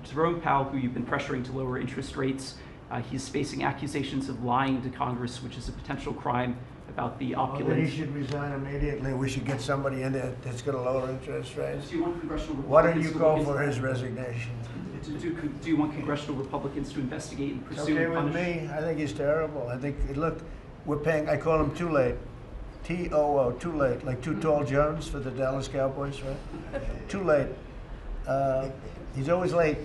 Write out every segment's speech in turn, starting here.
Jerome Powell, who you've been pressuring to lower interest rates, he's facing accusations of lying to Congress, which is a potential crime about the opulent. Then he should resign immediately. We should get somebody in there that's going to lower interest rates. Do you want congressional Why don't Republicans you to call look for into his resignation? Do you want congressional Republicans to investigate and pursue Okay and with punish? me. I think he's terrible. I think, look, we're paying, I call him Too Late. T-O-O, Too Late, like Too Tall Jones for the Dallas Cowboys, right? Too late. He's always late.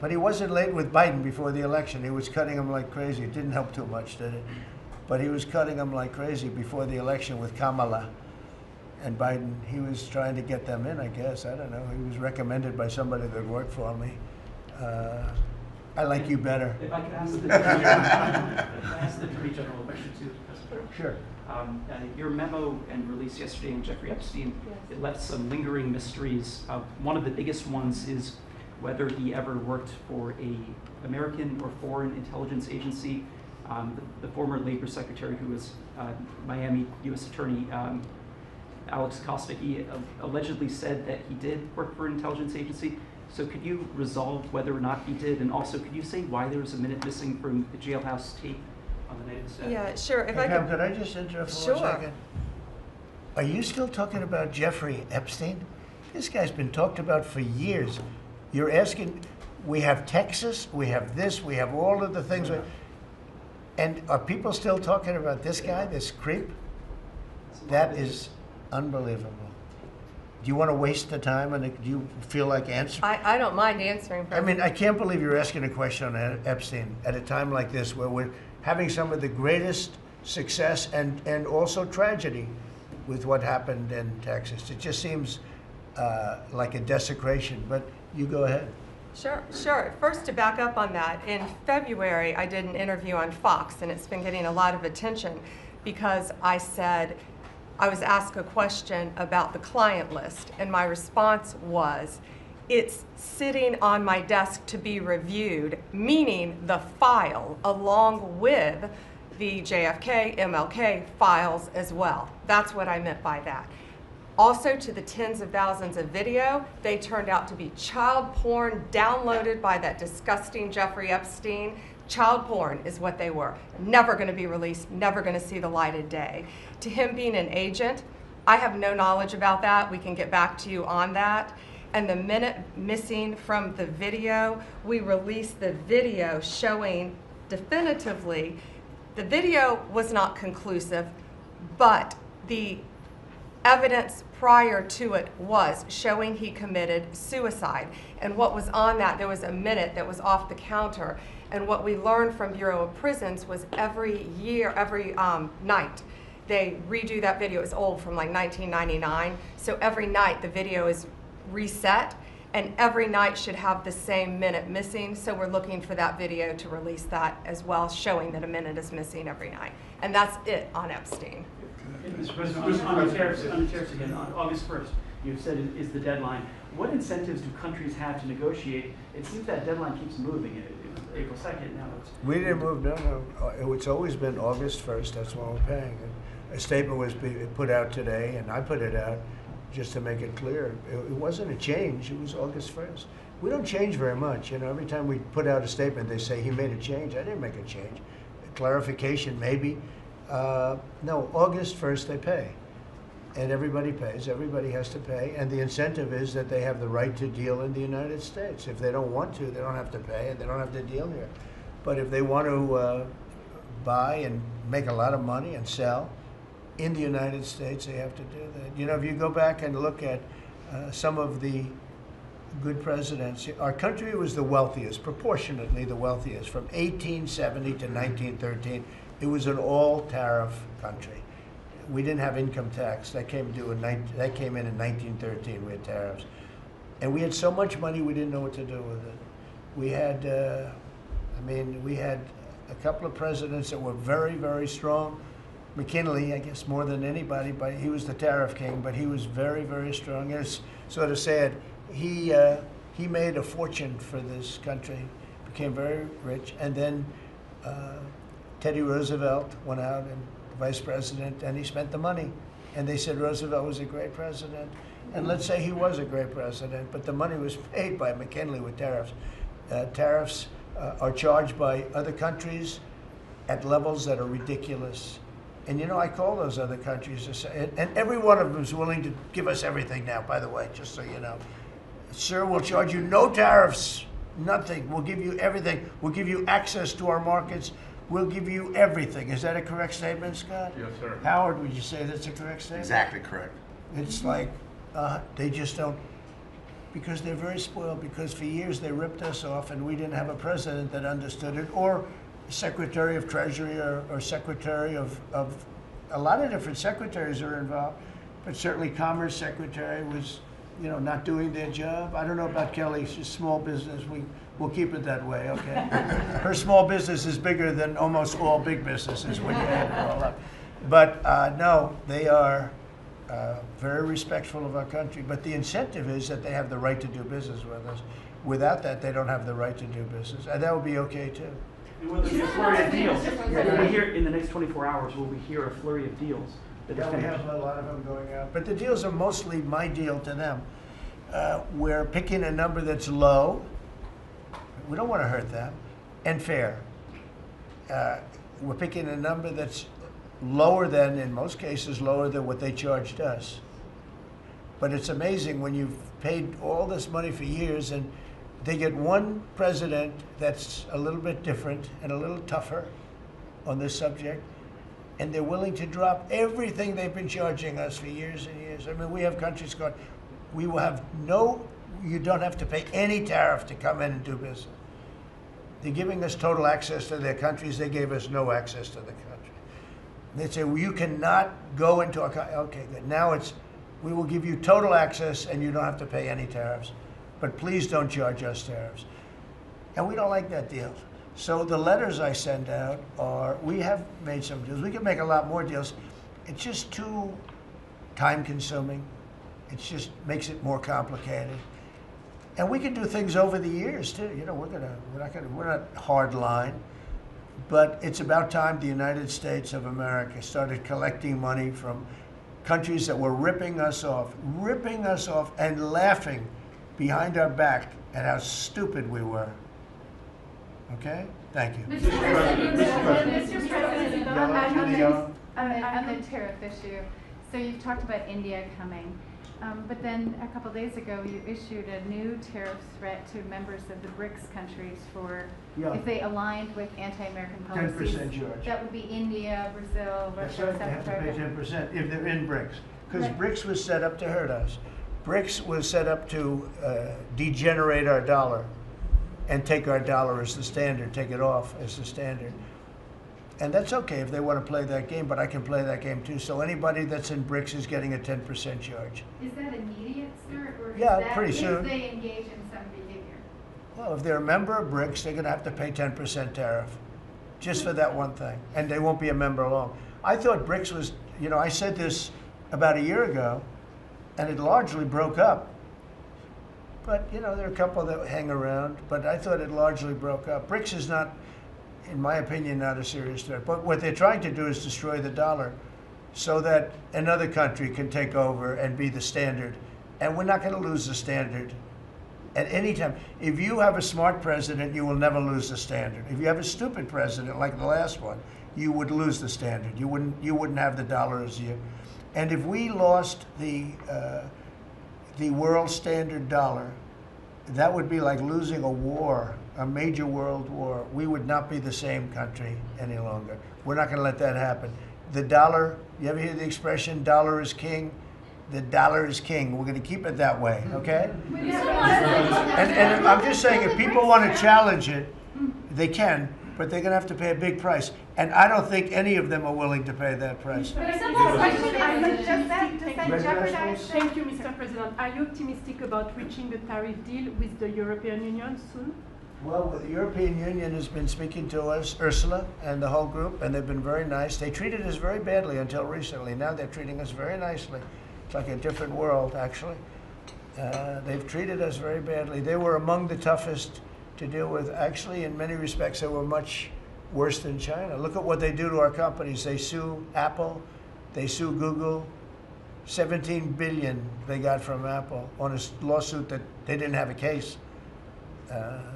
But he wasn't late with Biden before the election. He was cutting him like crazy. It didn't help too much, did it? But he was cutting him like crazy before the election with Kamala and Biden. He was trying to get them in, I guess. I don't know. He was recommended by somebody that worked for me. I like you better. If I could ask the Attorney General a question too, President. Sure. Your memo and release yesterday on Jeffrey Epstein, it left some lingering mysteries. One of the biggest ones is whether he ever worked for an American or foreign intelligence agency. The former Labor Secretary, who was Miami U.S. Attorney Alex Costa, he allegedly said that he did work for an intelligence agency. So could you resolve whether or not he did? And also, could you say why there was a minute missing from the jailhouse tape on the night of the stabbing? Yeah, sure. If Hey, I Pam, could, could I just interrupt for Sure. 1 second? Are you still talking about Jeffrey Epstein? This guy's been talked about for years. You're asking, we have Texas, we have this, we have all of the things. And are people still talking about this guy, this creep? That is unbelievable. Do you want to waste the time, and do you feel like answering? I don't mind answering. I mean, I can't believe you're asking a question on Epstein at a time like this, where we're having some of the greatest success and also tragedy with what happened in Texas. It just seems like a desecration, but you go ahead. Sure. First, to back up on that, in February, I did an interview on Fox, and it's been getting a lot of attention because I said, I was asked a question about the client list, and my response was, it's sitting on my desk to be reviewed, meaning the file along with the JFK, MLK files as well. That's what I meant by that. Also, to the tens of thousands of video, they turned out to be child porn downloaded by that disgusting Jeffrey Epstein. Child porn is what they were. Never going to be released, never going to see the light of day. To him being an agent, I have no knowledge about that. We can get back to you on that. And the minute missing from the video, we released the video showing definitively, the video was not conclusive, but the evidence prior to it was showing he committed suicide. And what was on that, there was a minute that was off the counter. And what we learned from Bureau of Prisons was every night, they redo that video. It's old, from like 1999. So every night the video is reset, and every night should have the same minute missing. So we're looking for that video to release that as well, showing that a minute is missing every night. And that's it on Epstein. Mr. President, on the tariffs again, on August 1st, you've said is the deadline. What incentives do countries have to negotiate? It seems that deadline keeps moving. It was April 2nd, now it's... We didn't move, no. It's always been August 1st, that's when we're paying. And a statement was put out today, and I put it out just to make it clear. It wasn't a change, it was August 1st. We don't change very much, you know. Every time we put out a statement, they say, he made a change. I didn't make a change. A clarification, maybe. No, August 1st they pay. And everybody pays, everybody has to pay, and the incentive is that they have the right to deal in the United States. If they don't want to, they don't have to pay, and they don't have to deal here. But if they want to buy and make a lot of money and sell in the United States, they have to do that. You know, if you go back and look at some of the good presidents, our country was the wealthiest, proportionately the wealthiest, from 1870 to 1913. It was an all-tariff country. We didn't have income tax. That came in in 1913. We had tariffs. And we had so much money we didn't know what to do with it. We had, we had a couple of presidents that were very, very strong. McKinley, I guess, more than anybody, but he was the tariff king, but he was very, very strong. It's sort of sad. He made a fortune for this country, became very rich, and then Teddy Roosevelt went out and vice president, and he spent the money. And they said Roosevelt was a great president. And let's say he was a great president, but the money was paid by McKinley with tariffs. Tariffs are charged by other countries at levels that are ridiculous. And you know, I call those other countries, and every one of them is willing to give us everything now, by the way, just so you know. Sir, we'll charge you no tariffs, nothing. We'll give you everything. We'll give you access to our markets. We'll give you everything. Is that a correct statement, Scott? Yes, sir. Howard, would you say that's a correct statement? Exactly correct. It's like they just don't, because they're very spoiled, because for years they ripped us off and we didn't have a president that understood it, or Secretary of Treasury or Secretary of a lot of different secretaries are involved, but certainly Commerce Secretary was, you know, not doing their job. I don't know about Kelly, she's small business. We'll keep it that way, okay? Her small business is bigger than almost all big businesses when you add it all up. But no, they are very respectful of our country. But the incentive is that they have the right to do business with us. Without that, they don't have the right to do business. And that would be okay too. And will there be a flurry of deals? Will we hear in the next 24 hours? Will we hear a flurry of deals? Yeah, we have a lot of them going out. But the deals are mostly my deal to them. We're picking a number that's low. We don't want to hurt them. And fair. We're picking a number that's lower than, in most cases, lower than what they charged us. But it's amazing when you've paid all this money for years and they get one president that's a little bit different and a little tougher on this subject, and they're willing to drop everything they've been charging us for years and years. I mean, we have countries going, we will have you don't have to pay any tariff to come in and do business. They're giving us total access to their countries. They gave us no access to the country. They say, well, you cannot go into our country. Okay, good. Now it's, we will give you total access and you don't have to pay any tariffs. But please don't charge us tariffs. And we don't like that deal. So the letters I send out are, we have made some deals. We can make a lot more deals. It's just too time consuming. It just makes it more complicated. And we can do things over the years too. You know, we're not hard line. But it's about time the United States of America started collecting money from countries that were ripping us off and laughing behind our back at how stupid we were. Okay? Thank you. Mr. President, on the tariff issue, so you've talked about India coming, but then a couple days ago you issued a new tariff threat to members of the BRICS countries for if they aligned with anti-American policies. 10% charge. That would be India, Brazil, That's Russia, right, they have South to pay Africa. 10% if they're in BRICS. Because Right. BRICS was set up to hurt us. BRICS was set up to degenerate our dollar and take our dollar as the standard, take it off as the standard. And that's okay if they want to play that game, but I can play that game too. So anybody that's in BRICS is getting a 10% charge. Is that immediate, sir, or Yeah, is that pretty soon. if they engage in some behavior? Well, if they're a member of BRICS, they're going to have to pay 10% tariff just for that one thing. And they won't be a member long. I thought BRICS was, you know, I said this about a year ago, and it largely broke up. But, you know, there are a couple that hang around, but I thought it largely broke up. BRICS is not, in my opinion, not a serious threat. But what they're trying to do is destroy the dollar so that another country can take over and be the standard. And we're not going to lose the standard at any time. If you have a smart president, you will never lose the standard. If you have a stupid president, like the last one, you would lose the standard. You wouldn't have the dollar as you. And if we lost the world standard dollar, that would be like losing a war, a major world war. We would not be the same country any longer. We're not going to let that happen. The dollar, you ever hear the expression, dollar is king? The dollar is king. We're going to keep it that way, okay? And I'm just saying, if people want to challenge it, they can, but they're going to have to pay a big price. And I don't think any of them are willing to pay that price. But a simple question is, does that jeopardize? Thank you, Mr. President. Are you optimistic about reaching the tariff deal with the European Union soon? Well, the European Union has been speaking to us, Ursula and the whole group, and they've been very nice. They treated us very badly until recently. Now they're treating us very nicely. It's like a different world, actually. They've treated us very badly. They were among the toughest to deal with. Actually, in many respects, they were much worse than China. Look at what they do to our companies. They sue Apple, they sue Google, $17 billion they got from Apple on a lawsuit that they didn't have a case.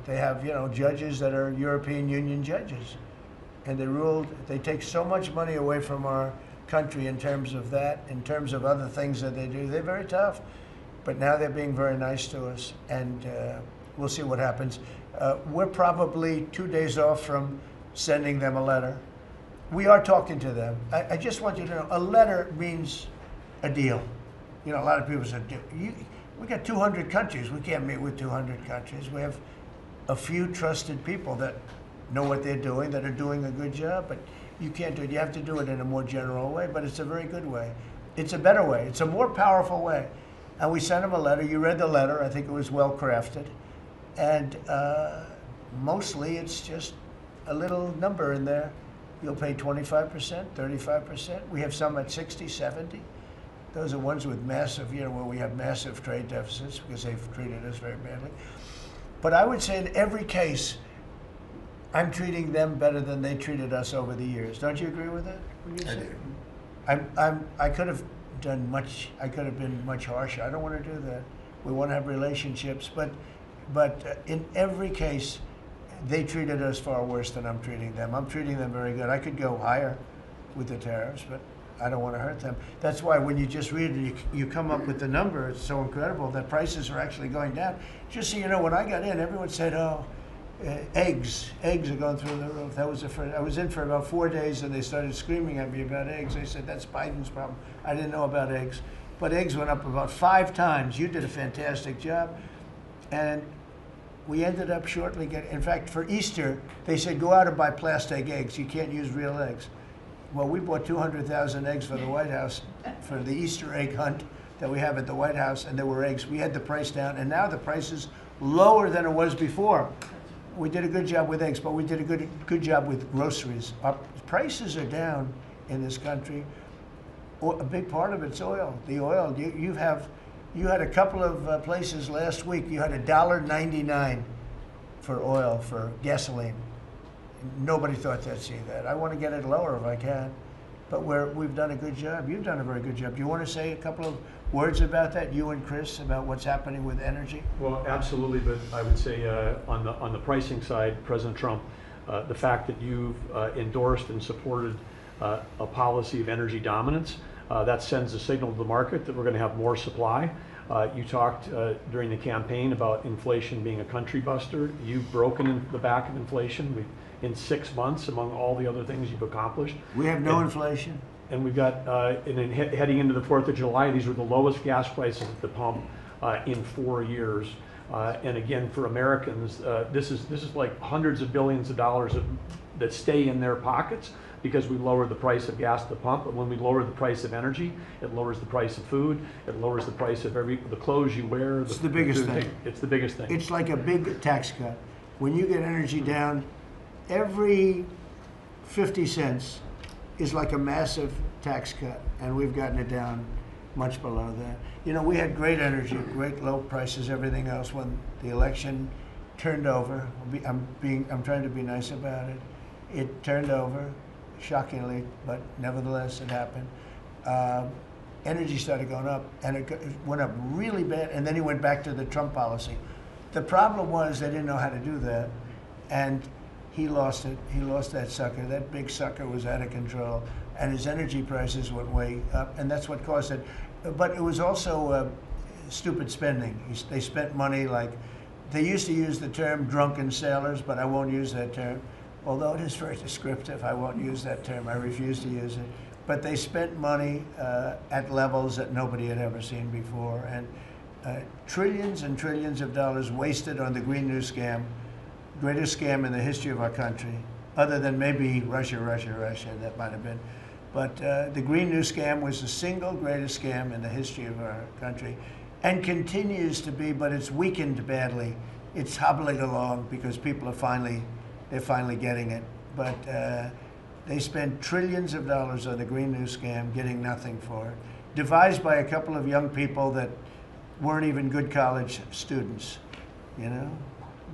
They have, judges that are European Union judges. And they ruled, they take so much money away from our country in terms of that, in terms of other things that they do. They're very tough. But now they're being very nice to us, and we'll see what happens. We're probably 2 days off from sending them a letter. We are talking to them. I just want you to know, a letter means a deal. A lot of people say, we got 200 countries. We can't meet with 200 countries. We have a few trusted people that know what they're doing, that are doing a good job, but you can't do it. You have to do it in a more general way, but it's a very good way. It's a better way. It's a more powerful way. And we sent them a letter. You read the letter. I think it was well crafted. And mostly it's just a little number in there. You'll pay 25%, 35%. We have some at 60, 70. Those are ones with massive, where we have massive trade deficits because they've treated us very badly. But I would say in every case, I'm treating them better than they treated us over the years. Don't you agree with that? I do. I could have done much. I could have been much harsher. I don't want to do that. We want to have relationships, but in every case, they treated us far worse than I'm treating them. I'm treating them very good. I could go higher with the tariffs, but I don't want to hurt them. That's why when you just read it, you come up with the number. It's so incredible that prices are actually going down. Just so you know, when I got in, everyone said, "Oh, eggs are going through the roof." That was the first. I was in for about 4 days, and they started screaming at me about eggs. They said, "That's Biden's problem." I didn't know about eggs, but eggs went up about 5 times. You did a fantastic job, and we ended up shortly getting. In fact, for Easter, they said, "Go out and buy plastic eggs. You can't use real eggs." Well, we bought 200,000 eggs for the White House for the Easter egg hunt that we have at the White House, and there were eggs. We had the price down, and now the price is lower than it was before. We did a good job with eggs, but we did a good job with groceries. Our prices are down in this country. A big part of it's oil. The oil, you had a couple of places last week. You had $1.99 for oil, for gasoline. Nobody thought they'd see that. I want to get it lower if I can, but we've done a good job. You've done a very good job. Do you want to say a couple of words about that, you and Chris, about what's happening with energy? Well, absolutely, but I would say on the pricing side, President Trump, the fact that you've endorsed and supported a policy of energy dominance, that sends a signal to the market that we're going to have more supply. You talked during the campaign about inflation being a country buster. You've broken the back of inflation. In 6 months, among all the other things you've accomplished. We have no inflation. And we've got, heading into the 4th of July, these were the lowest gas prices at the pump in 4 years. And again, for Americans, this is like hundreds of billions of dollars that stay in their pockets because we lowered the price of gas at the pump. And when we lower the price of energy, it lowers the price of food. It lowers the price of the clothes you wear. It's the biggest thing. It's the biggest thing. It's like a big tax cut. When you get energy down, every 50 cents is like a massive tax cut, and we've gotten it down much below that. We had great energy, great low prices, everything else. When the election turned over, I'm trying to be nice about it. It turned over, shockingly, but nevertheless it happened. Energy started going up, and it went up really bad, and then he went back to the Trump policy. The problem was they didn't know how to do that, and he lost it. He lost that sucker. That big sucker was out of control, and his energy prices went way up, and that's what caused it. But it was also stupid spending. They spent money like, they used to use the term drunken sailors, but I won't use that term. Although it is very descriptive, I won't use that term. I refuse to use it. But they spent money at levels that nobody had ever seen before, and trillions and trillions of dollars wasted on the Green New Scam. Greatest scam in the history of our country, other than maybe Russia, that might have been. But the Green New Scam was the single greatest scam in the history of our country, and continues to be, but it's weakened badly. It's hobbling along because people are they're finally getting it. But they spent trillions of dollars on the Green New Scam, getting nothing for it. Devised by a couple of young people that weren't even good college students,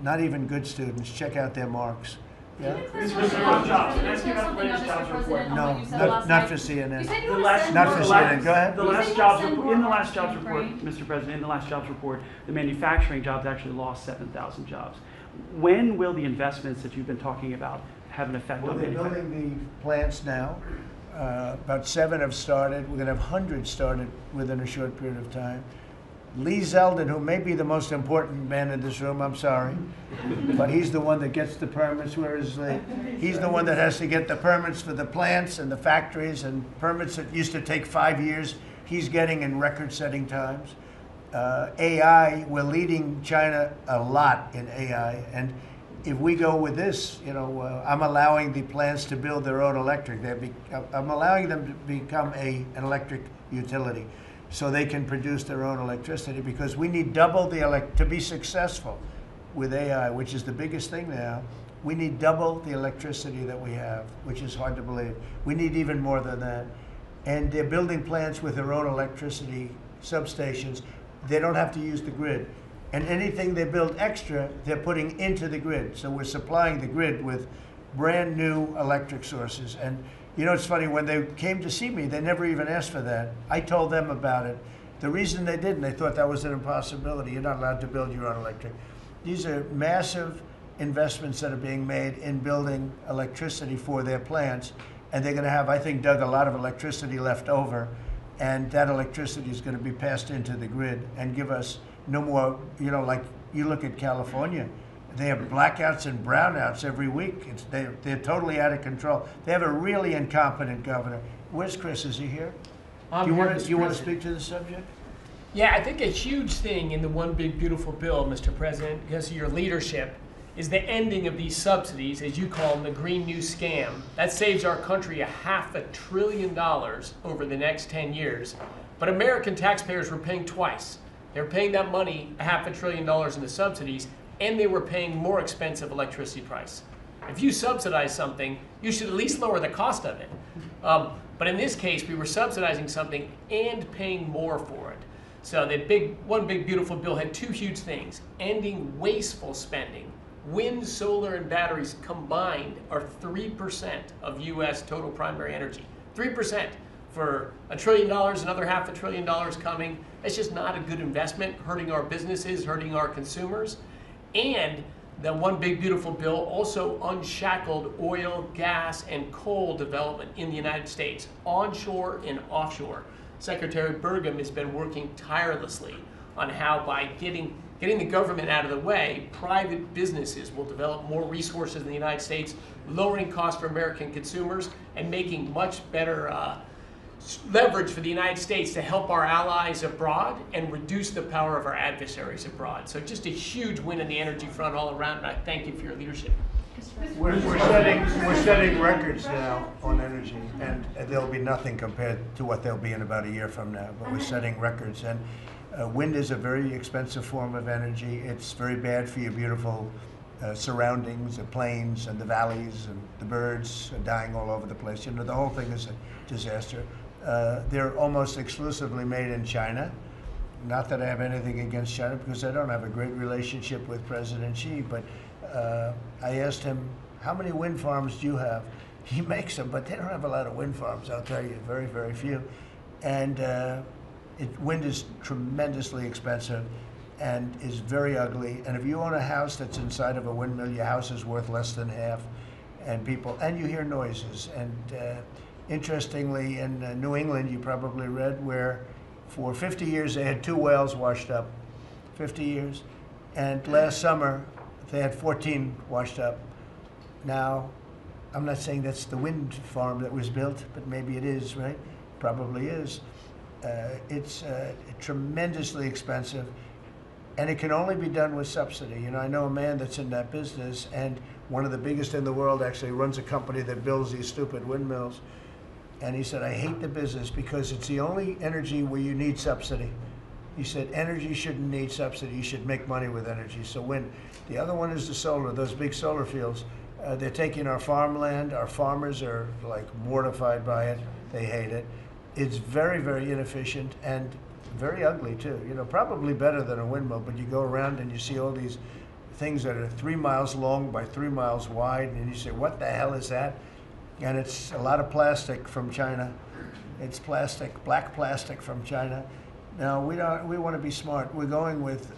Not even good students. Check out their marks. Yeah? This was about jobs. Ask you about the latest jobs report. No, not for CNN. You said you The were last, Not for the CNN. last, Go ahead. The You last said jobs you report, sent in the more last jobs off report, Ukraine. Mr. President, in the last jobs report, the manufacturing jobs actually lost 7,000 jobs. When will the investments that you've been talking about have an effect Well, on they're manufacturing? building the plants now. About 7 have started. We're going to have hundreds started within a short period of time. Lee Zeldin, who may be the most important man in this room, I'm sorry, but he's the one that gets the permits, whereas he's the one that has to get the permits for the plants and the factories, and permits that used to take 5 years, he's getting in record-setting times. AI, we're leading China a lot in AI, and if we go with this, you know, I'm allowing the plants to build their own electric. I'm allowing them to become an electric utility, so they can produce their own electricity, because we need double the to be successful with AI, which is the biggest thing now. We need double the electricity that we have, which is hard to believe. We need even more than that. And they're building plants with their own electricity substations. They don't have to use the grid. And anything they build extra, they're putting into the grid. So we're supplying the grid with brand new electric sources. And you know, it's funny, when they came to see me, they never even asked for that. I told them about it. The reason they didn't, they thought that was an impossibility. You're not allowed to build your own electric. These are massive investments that are being made in building electricity for their plants. And they're going to have, I think, Doug, a lot of electricity left over. And that electricity is going to be passed into the grid and give us no more, you know, like you look at California. They have blackouts and brownouts every week. They're totally out of control. They have a really incompetent governor. Where's Chris? Is he here? Do you want to speak to the subject? Yeah, I think a huge thing in the One Big Beautiful Bill, Mr. President, because of your leadership, is the ending of these subsidies, as you call them, the Green New Scam. That saves our country $500 billion over the next 10 years. But American taxpayers were paying twice. They were paying that money, $500 billion in the subsidies, and they were paying more expensive electricity price. If you subsidize something, you should at least lower the cost of it. But in this case, we were subsidizing something and paying more for it. So the One Big Beautiful Bill had two huge things: ending wasteful spending. Wind, solar, and batteries combined are 3% of U.S. total primary energy. 3%. For $1 trillion, another $500 billion coming. It's just not a good investment, hurting our businesses, hurting our consumers. And the One Big Beautiful Bill also unshackled oil, gas, and coal development in the United States, onshore and offshore. Secretary Burgum has been working tirelessly on how, by getting the government out of the way, private businesses will develop more resources in the United States, lowering costs for American consumers and making much better leverage for the United States to help our allies abroad and reduce the power of our adversaries abroad. So just a huge win in the energy front all around, and I thank you for your leadership. We're setting records now on energy, and there'll be nothing compared to what they'll be in about a year from now, but we're setting records. And wind is a very expensive form of energy. It's very bad for your beautiful surroundings, the plains and the valleys, and the birds are dying all over the place. You know, the whole thing is a disaster. They're almost exclusively made in China. Not that I have anything against China, because I don't have a great relationship with President Xi, but I asked him, how many wind farms do you have? He makes them, but they don't have a lot of wind farms, I'll tell you, very, very few. And wind is tremendously expensive and is very ugly. And if you own a house that's inside of a windmill, your house is worth less than half. And you hear noises. And interestingly, in New England, you probably read, where for 50 years they had 2 wells washed up, 50 years. And last summer, they had 14 washed up. Now, I'm not saying that's the wind farm that was built, but maybe it is, right? Probably is. It's tremendously expensive, and it can only be done with subsidy. You know, I know a man that's in that business, and one of the biggest in the world actually runs a company that builds these stupid windmills. And he said, I hate the business because it's the only energy where you need subsidy. He said, energy shouldn't need subsidy. You should make money with energy. So wind. The other one is the solar, those big solar fields. They're taking our farmland. Our farmers are like mortified by it. They hate it. It's very, very inefficient and very ugly too. You know, probably better than a windmill, but you go around and you see all these things that are 3 miles long by 3 miles wide, and you say, what the hell is that? And it's a lot of plastic from China. It's plastic, black plastic from China. Now, we want to be smart. We're going with,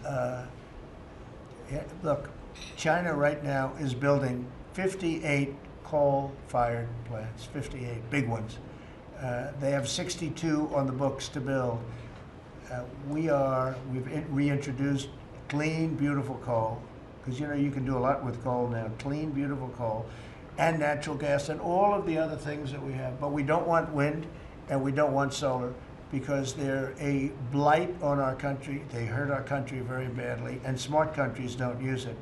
look, China right now is building 58 coal-fired plants, 58 big ones. They have 62 on the books to build. We've reintroduced clean, beautiful coal, because you know you can do a lot with coal now. Clean, beautiful coal, and natural gas, and all of the other things that we have. But we don't want wind, and we don't want solar, because they're a blight on our country. They hurt our country very badly, and smart countries don't use it.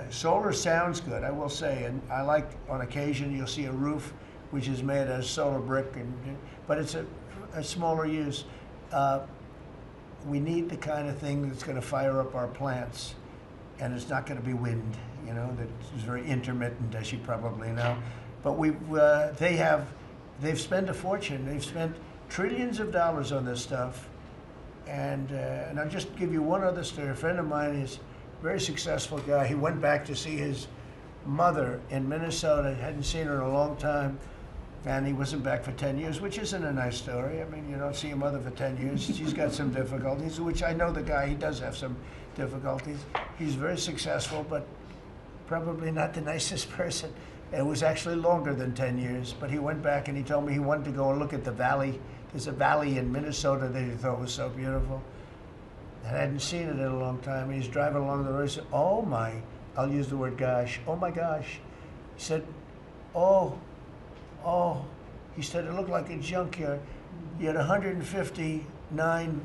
Solar sounds good, I will say, and I like, on occasion, you'll see a roof which is made as solar brick, but it's a smaller use. We need the kind of thing that's going to fire up our plants, and it's not going to be wind, you know, that is very intermittent, as you probably know. But they've spent a fortune. They've spent trillions of dollars on this stuff. And I'll just give you one other story. A friend of mine is a very successful guy. He went back to see his mother in Minnesota. Hadn't seen her in a long time. And he wasn't back for 10 years, which isn't a nice story. I mean, you don't see your mother for 10 years. She's got some difficulties, which I know the guy, he does have some difficulties. He's very successful, but probably not the nicest person. It was actually longer than 10 years, but he went back and he told me he wanted to go and look at the valley. There's a valley in Minnesota that he thought was so beautiful. And I hadn't seen it in a long time. And he's driving along the road. He said, oh my, I'll use the word gosh, oh my gosh. He said, oh, he said it looked like a junkyard. You had 159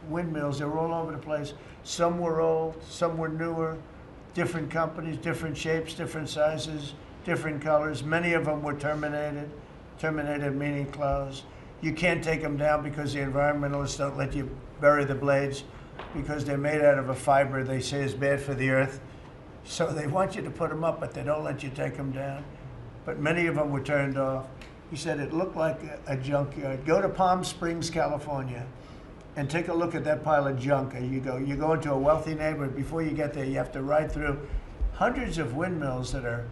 windmills. They were all over the place. Some were old, some were newer, different companies, different shapes, different sizes, different colors. Many of them were terminated. Terminated meaning closed. You can't take them down because the environmentalists don't let you bury the blades because they're made out of a fiber they say is bad for the earth. So they want you to put them up, but they don't let you take them down. But many of them were turned off. He said it looked like a junkyard. Go to Palm Springs, California, and take a look at that pile of junk. And you go into a wealthy neighborhood. Before you get there, you have to ride through hundreds of windmills that are,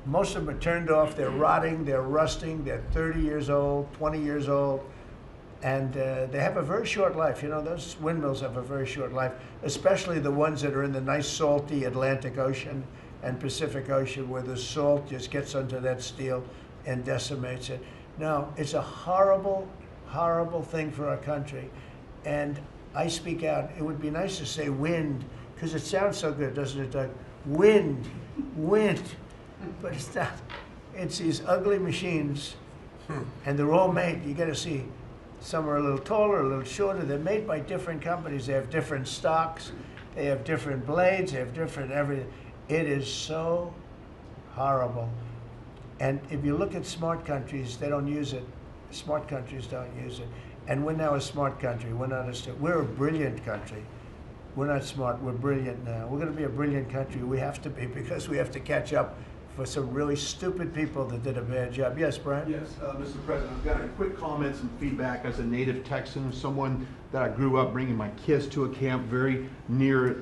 most of them are turned off. They're rotting, they're rusting, they're 30 years old, 20 years old, and they have a very short life. You know, those windmills have a very short life, especially the ones that are in the nice salty Atlantic Ocean and Pacific Ocean, where the salt just gets under that steel and decimates it. Now, it's a horrible, horrible thing for our country. And I speak out. It would be nice to say wind, because it sounds so good, doesn't it, Doug? Wind, wind. But it's not. It's these ugly machines, and they're all made, you gotta see, some are a little taller, a little shorter. They're made by different companies. They have different stocks. They have different blades. They have different everything. It is so horrible. And if you look at smart countries, they don't use it. Smart countries don't use it. And we're now a smart country. We're not we're a brilliant country. We're not smart, we're brilliant now. We're gonna be a brilliant country. We have to be, because we have to catch up for some really stupid people that did a bad job. Yes, Brian? Yes, Mr. President, I've got a quick comments and feedback as a native Texan, someone that I grew up bringing my kids to a camp very near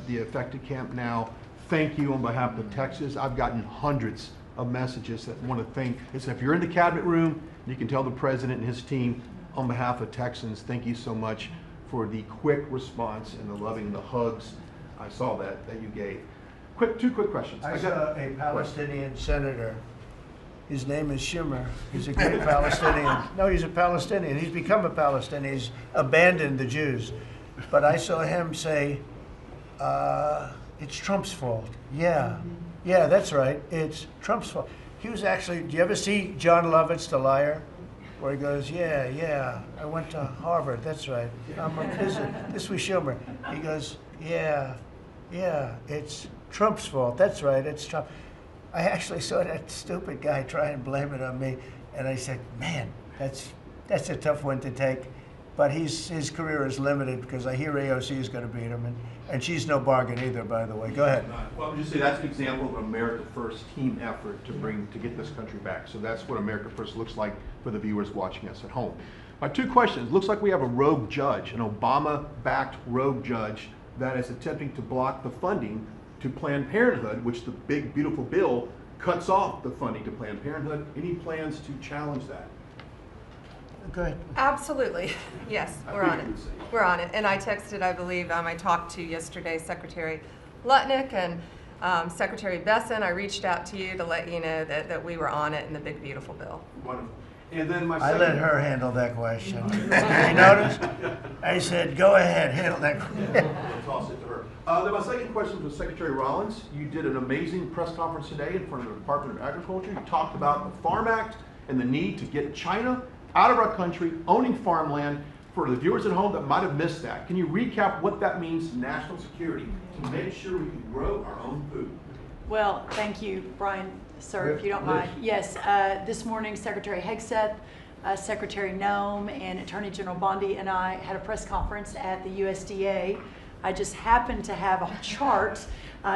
the affected camp now. Thank you on behalf of Texas. I've gotten hundreds of messages that want to thank. If you're in the cabinet room, you can tell the president and his team on behalf of Texans, thank you so much for the quick response and the loving, the hugs. I saw that you gave. Two quick questions. I saw a Palestinian senator. His name is Schumer. He's a great Palestinian. No, he's a Palestinian. He's become a Palestinian. He's abandoned the Jews. But I saw him say, it's Trump's fault. Yeah, that's right. It's Trump's fault. He was actually, do you ever see John Lovitz, The Liar? Where he goes, yeah, I went to Harvard, that's right. This was Schumer. He goes, yeah, it's Trump's fault, that's right, it's Trump. I actually saw that stupid guy try and blame it on me, and I said, man, that's a tough one to take. But his career is limited, because I hear AOC is going to beat him, and she's no bargain either, by the way. Go ahead. Well, I would just say that's an example of an America First team effort to get this country back. So that's what America First looks like for the viewers watching us at home. My two questions. Looks like we have a rogue judge, an Obama-backed rogue judge that is attempting to block the funding to Planned Parenthood, which the big, beautiful bill cuts off the funding to Planned Parenthood. Any plans to challenge that? Go ahead. Absolutely. Yes, I we're on figured it. you would say. We're on it. And I texted, I believe, I talked to yesterday Secretary Lutnick and Secretary Besson. I reached out to you to let you know that we were on it in the big, beautiful bill. Wonderful. And then my I second... let her handle that question. You notice? I said, go ahead, handle that question. I'll toss it to her. Then my second question was Secretary Rollins. You did an amazing press conference today in front of the Department of Agriculture. You talked about the Farm Act and the need to get China out of our country, owning farmland. For the viewers at home that might have missed that, can you recap what that means to national security to make sure we can grow our own food? Well, thank you, Brian, sir, if you don't mind. Yes, this morning Secretary Hegseth, Secretary Nome, and Attorney General Bondi and I had a press conference at the USDA. I just happened to have a chart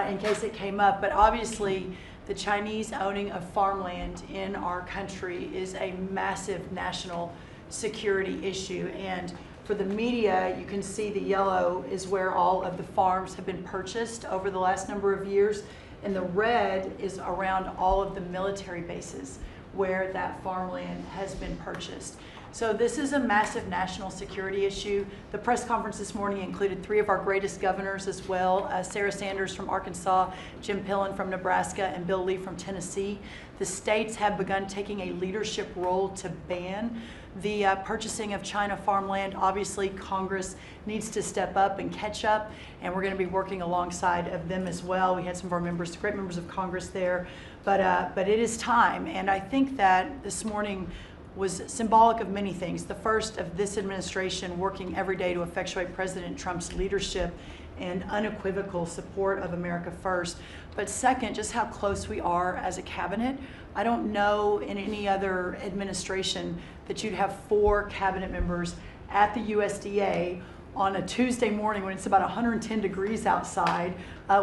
in case it came up, but obviously the Chinese owning of farmland in our country is a massive national security issue. And for the media, you can see the yellow is where all of the farms have been purchased over the last number of years, and the red is around all of the military bases where that farmland has been purchased. So this is a massive national security issue. The press conference this morning included 3 of our greatest governors as well, Sarah Sanders from Arkansas, Jim Pillen from Nebraska, and Bill Lee from Tennessee. The states have begun taking a leadership role to ban the purchasing of China farmland. Obviously, Congress needs to step up and catch up, and we're going to be working alongside of them as well. We had some of our members, great members of Congress there, but it is time, and I think that this morning was symbolic of many things. The first of this administration working every day to effectuate President Trump's leadership and unequivocal support of America first. But second, just how close we are as a cabinet. I don't know in any other administration that you'd have 4 cabinet members at the USDA on a Tuesday morning when it's about 110 degrees outside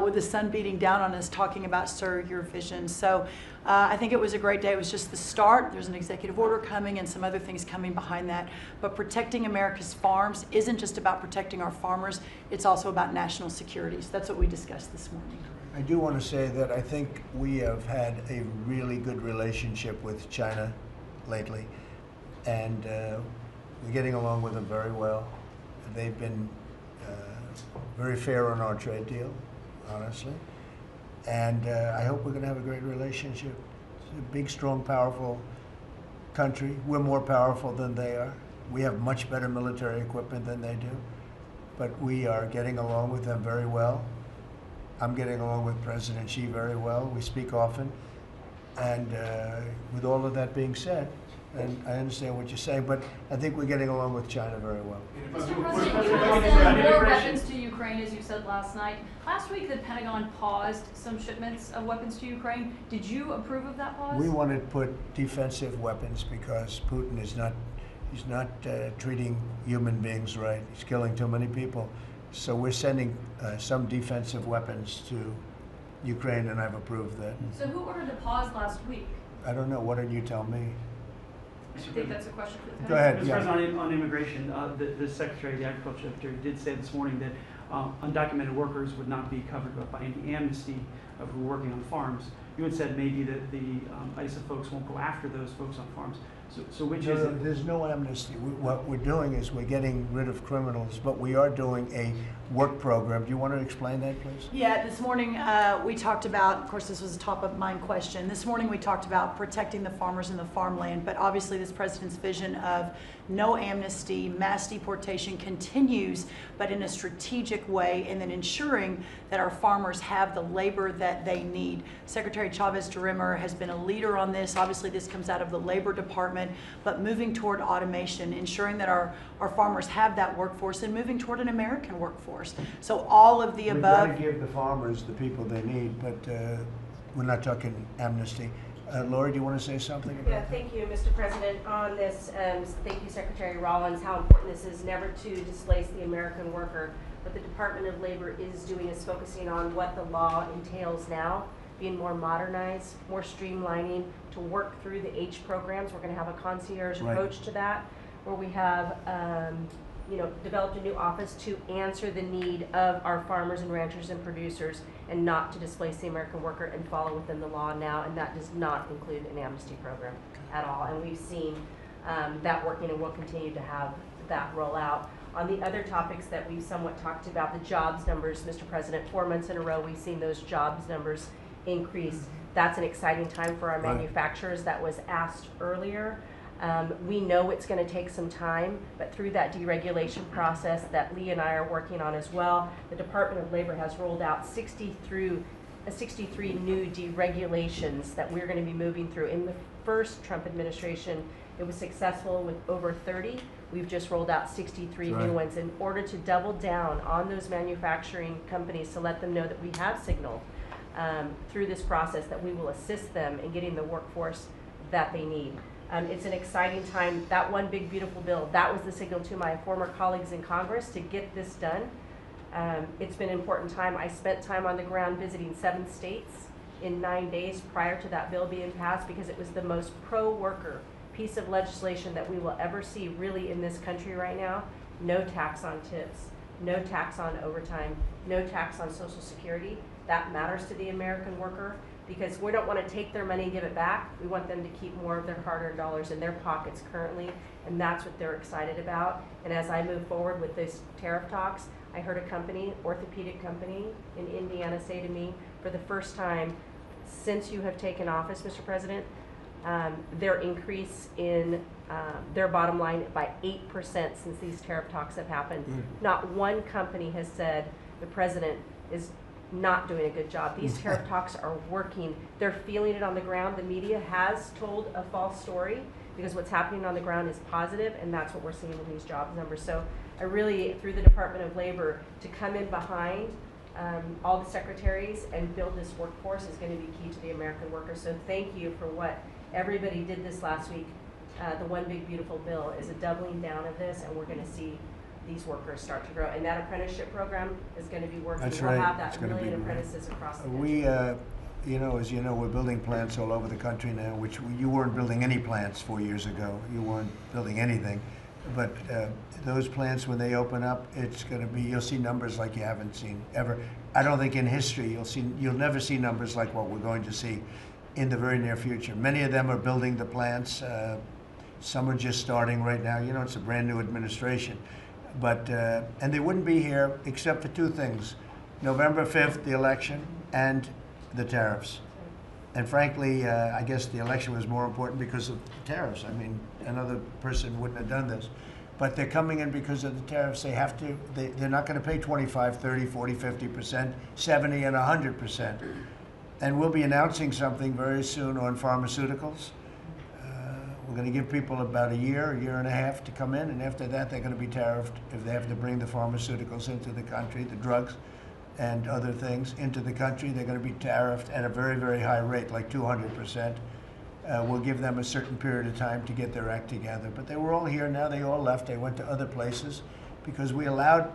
with the sun beating down on us talking about Sir, Your Vision. So I think it was a great day. It was just the start. There's an executive order coming and some other things coming behind that. But protecting America's farms isn't just about protecting our farmers. It's also about national security. So that's what we discussed this morning. I do want to say that I think we have had a really good relationship with China lately, and we're getting along with them very well. They've been very fair on our trade deal, honestly, and I hope we're going to have a great relationship. It's a big, strong, powerful country. We're more powerful than they are. We have much better military equipment than they do, but we are getting along with them very well. I'm getting along with President Xi very well. We speak often, and with all of that being said, and I understand what you're saying, but I think we're getting along with China very well. Mr. President, you will send more weapons to Ukraine, as you said last night. Last week, the Pentagon paused some shipments of weapons to Ukraine. Did you approve of that pause? We want to put defensive weapons because Putin is not, he's not treating human beings right. He's killing too many people. So we're sending some defensive weapons to Ukraine, and I've approved that. So who ordered the pause last week? I don't know. What did you tell me? I think that's a question for the Go ahead. Mr. Yeah. President, on immigration, the Secretary of the Agriculture Secretary did say this morning that undocumented workers would not be covered by any amnesty of who are working on farms. You had said maybe that the ISA folks won't go after those folks on farms. So which is it? There's no amnesty. What we're doing is we're getting rid of criminals, but we are doing a work program. Do you want to explain that, please? Yeah, this morning we talked about, of course this was a top of mind question, this morning we talked about protecting the farmers and the farmland, but obviously this president's vision of no amnesty, mass deportation continues, but in a strategic way, and then ensuring that our farmers have the labor that they need. Secretary Chavez-DeRimmer has been a leader on this. Obviously this comes out of the Labor Department, but moving toward automation, ensuring that our farmers have that workforce, and moving toward an American workforce. So all of the above. We've got to give the farmers the people they need, but we're not talking amnesty. Laura, do you want to say something about that? Thank you, Mr. President. On this, thank you, Secretary Rollins, how important this is never to displace the American worker. What the Department of Labor is doing is focusing on what the law entails now, being more modernized, more streamlining, to work through the H programs. We're going to have a concierge approach to that, where we have developed a new office to answer the need of our farmers and ranchers and producers and not to displace the American worker and follow within the law now, and that does not include an amnesty program at all. And we've seen that working, and we'll continue to have that roll out. On the other topics that we've somewhat talked about, the jobs numbers, Mr. President, 4 months in a row, we've seen those jobs numbers increase. That's an exciting time for our manufacturers. That was asked earlier. We know it's going to take some time, but through that deregulation process that Lee and I are working on as well, the Department of Labor has rolled out 63 new deregulations that we're going to be moving through. In the first Trump administration, it was successful with over 30. We've just rolled out 63 new ones in order to double down on those manufacturing companies to let them know that we have signaled through this process that we will assist them in getting the workforce that they need. It's an exciting time. That one big beautiful bill, that was the signal to my former colleagues in Congress to get this done. It's been an important time. I spent time on the ground visiting 7 states in 9 days prior to that bill being passed because it was the most pro-worker piece of legislation that we will ever see really in this country right now. No tax on tips, no tax on overtime, no tax on Social Security. That matters to the American worker, because we don't want to take their money and give it back. We want them to keep more of their hard-earned dollars in their pockets currently, and that's what they're excited about. And as I move forward with these tariff talks, I heard a company, orthopedic company in Indiana, say to me, for the first time since you have taken office, Mr. President, their increase in their bottom line by 8% since these tariff talks have happened. Not one company has said the president is not doing a good job. These tariff talks are working. They're feeling it on the ground. The media has told a false story because what's happening on the ground is positive, and that's what we're seeing with these jobs numbers. So I really, through the Department of Labor, to come in behind all the secretaries and build this workforce is going to be key to the American worker. So thank you for what everybody did this last week. The One Big Beautiful Bill is a doubling down of this, and we're going to see these workers start to grow. And that apprenticeship program is going to be working. That's we'll right. have that It's gonna million be apprentices across the country. We, you know, as you know, we're building plants all over the country now, which you weren't building any plants 4 years ago. You weren't building anything. But those plants, when they open up, it's going to be, you'll see numbers like you haven't seen ever. I don't think in history you'll never see numbers like what we're going to see in the very near future. Many of them are building the plants. Some are just starting right now. You know, it's a brand new administration. But, and they wouldn't be here except for 2 things. November 5th, the election, and the tariffs. And frankly, I guess the election was more important because of the tariffs. I mean, another person wouldn't have done this. But they're coming in because of the tariffs. They have to, they're not going to pay 25, 30, 40, 50%, 70, and 100%. And we'll be announcing something very soon on pharmaceuticals. We're going to give people about a year and a half to come in, and after that they're going to be tariffed if they have to bring the pharmaceuticals into the country, the drugs and other things into the country. They're going to be tariffed at a very, very high rate, like 200%. We'll give them a certain period of time to get their act together. But they were all here now. They all left. They went to other places because we allowed,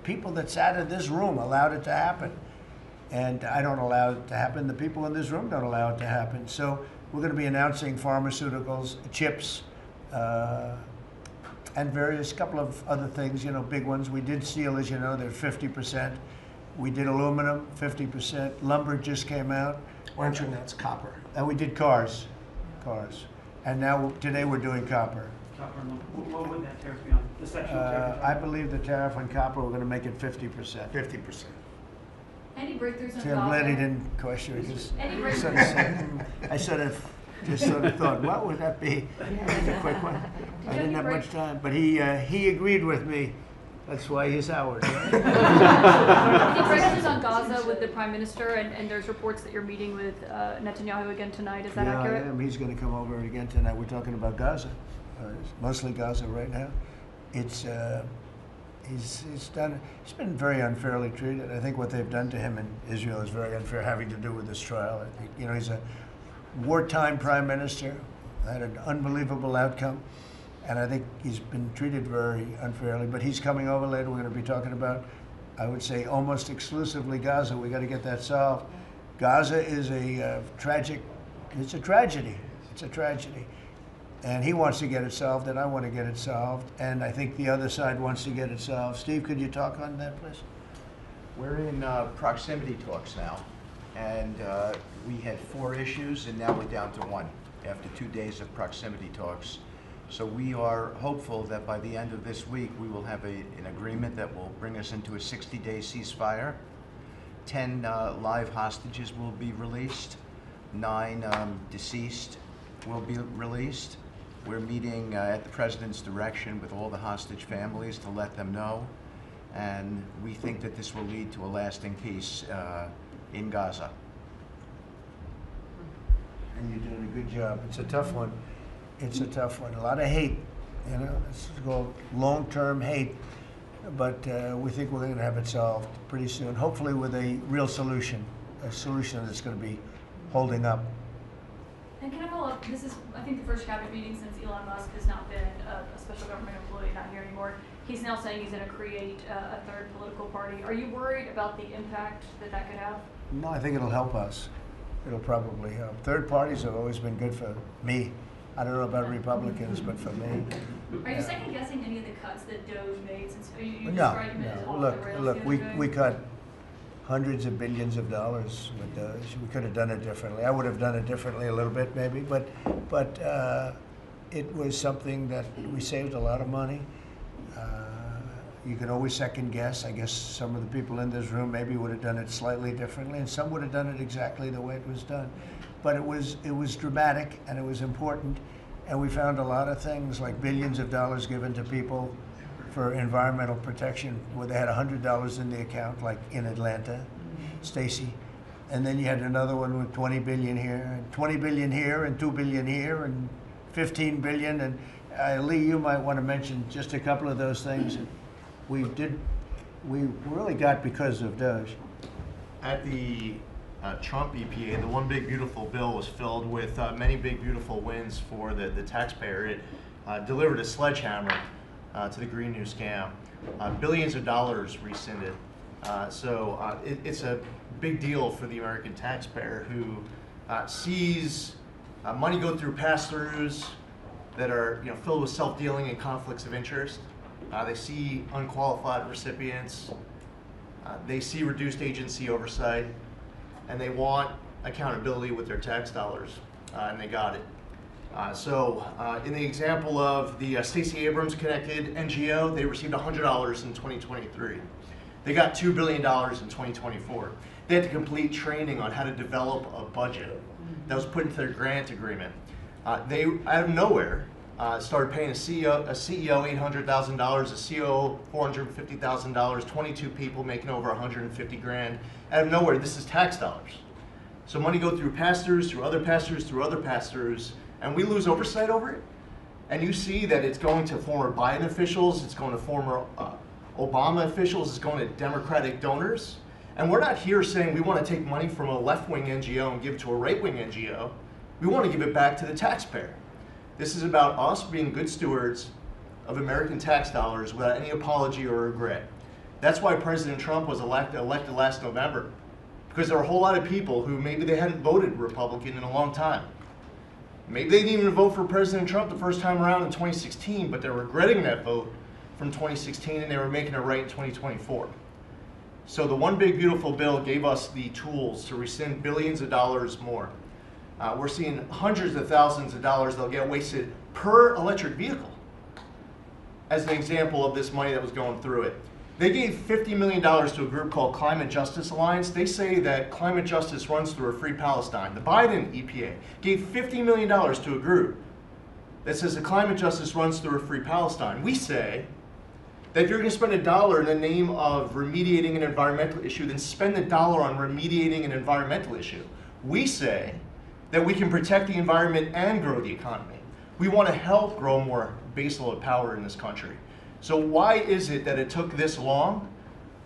people that sat in this room allowed it to happen. And I don't allow it to happen. The people in this room don't allow it to happen. So we're going to be announcing pharmaceuticals, chips, and various couple of other things, you know, big ones. We did steel, as you know, they're 50%. We did aluminum, 50%. Lumber just came out. Why don't you announce copper? And we did cars. And now, today we're doing copper. Copper and lumber. What would that tariff be on? The sectional tariff? I believe the tariff on copper, we're going to make it 50%. 50%. Any breakthroughs in See, I'm glad he Gaza? didn't question it. Just Any sort of said, I sort of thought, what would that be? Just a quick one. I didn't have much time, but he agreed with me. That's why he's ours. Right? Any breakthroughs on Gaza with the Prime Minister, and there's reports that you're meeting with Netanyahu again tonight. Is that accurate? I am. He's going to come over again tonight. We're talking about Gaza, mostly Gaza right now. It's he's been very unfairly treated. I think what they've done to him in Israel is very unfair, having to do with this trial. I think, you know, he's a wartime prime minister, had an unbelievable outcome, and I think he's been treated very unfairly. But he's coming over later. We're going to be talking about, I would say, almost exclusively Gaza. We got to get that solved. Gaza is a tragic. It's a tragedy. It's a tragedy. And he wants to get it solved, and I want to get it solved, and I think the other side wants to get it solved. Steve, could you talk on that, please? We're in proximity talks now, and we had 4 issues, and now we're down to 1 after 2 days of proximity talks. So we are hopeful that by the end of this week, we will have an agreement that will bring us into a 60-day ceasefire. 10 live hostages will be released. 9 deceased will be released. We're meeting at the President's direction with all the hostage families to let them know. And we think that this will lead to a lasting peace in Gaza. And you're doing a good job. It's a tough one. It's a tough one. A lot of hate, you know. It's called long-term hate. But we think we're going to have it solved pretty soon, hopefully with a real solution, a solution that's going to be holding up. And can I follow up? This is, I think, the first cabinet meeting since Elon Musk has not been a special government employee, not here anymore. He's now saying he's going to create a third political party. Are you worried about the impact that that could have? No, I think it'll help us. It'll probably help. Third parties have always been good for me. I don't know about Republicans, but for me. Are you second guessing any of the cuts that Doge made? Since you No, described him as no. off Look, the rails look. the other day? We cut hundreds of billions of dollars with Doge. We could have done it differently. I would have done it differently a little bit, maybe, but it was something that we saved a lot of money. You can always second guess. I guess some of the people in this room maybe would have done it slightly differently, and some would have done it exactly the way it was done. But it was dramatic, and it was important, and we found a lot of things like billions of dollars given to people for environmental protection, where they had $100 in the account, like in Atlanta, Stacy. And then you had another one with 20 billion here, and 20 billion here, and 2 billion here, and 15 billion. And Lee, you might want to mention just a couple of those things. We really got because of Doge. At the Trump EPA, the one big beautiful bill was filled with many big beautiful wins for the taxpayer. It delivered a sledgehammer to the Green New Scam. Billions of dollars rescinded. So it's a big deal for the American taxpayer who sees money go through pass-throughs that are filled with self-dealing and conflicts of interest. They see unqualified recipients. They see reduced agency oversight, and they want accountability with their tax dollars, and they got it. So in the example of the Stacey Abrams connected NGO, they received $100 in 2023. They got $2 billion in 2024. They had to complete training on how to develop a budget that was put into their grant agreement. They, out of nowhere, started paying a CEO $800,000, a COO $450,000, 22 people making over 150 grand. Out of nowhere, this is tax dollars. So money go through pass-throughs, through other pass-throughs, through other pass-throughs, and we lose oversight over it. And you see that it's going to former Biden officials, it's going to former Obama officials, it's going to Democratic donors. And we're not here saying we want to take money from a left-wing NGO and give it to a right-wing NGO. We want to give it back to the taxpayer. This is about us being good stewards of American tax dollars without any apology or regret. That's why President Trump was elected last November, because there are a whole lot of people who maybe they hadn't voted Republican in a long time. Maybe they didn't even vote for President Trump the first time around in 2016, but they're regretting that vote from 2016 and they were making it right in 2024. So the one big beautiful bill gave us the tools to rescind billions of dollars more. We're seeing hundreds of thousands of dollars that'll get wasted per electric vehicle as an example of this money that was going through it. They gave $50 million to a group called Climate Justice Alliance. They say that climate justice runs through a free Palestine. The Biden EPA gave $50 million to a group that says that climate justice runs through a free Palestine. We say that if you're going to spend $1 in the name of remediating an environmental issue, then spend $1 on remediating an environmental issue. We say that we can protect the environment and grow the economy. We want to help grow more baseload power in this country. So why is it that it took this long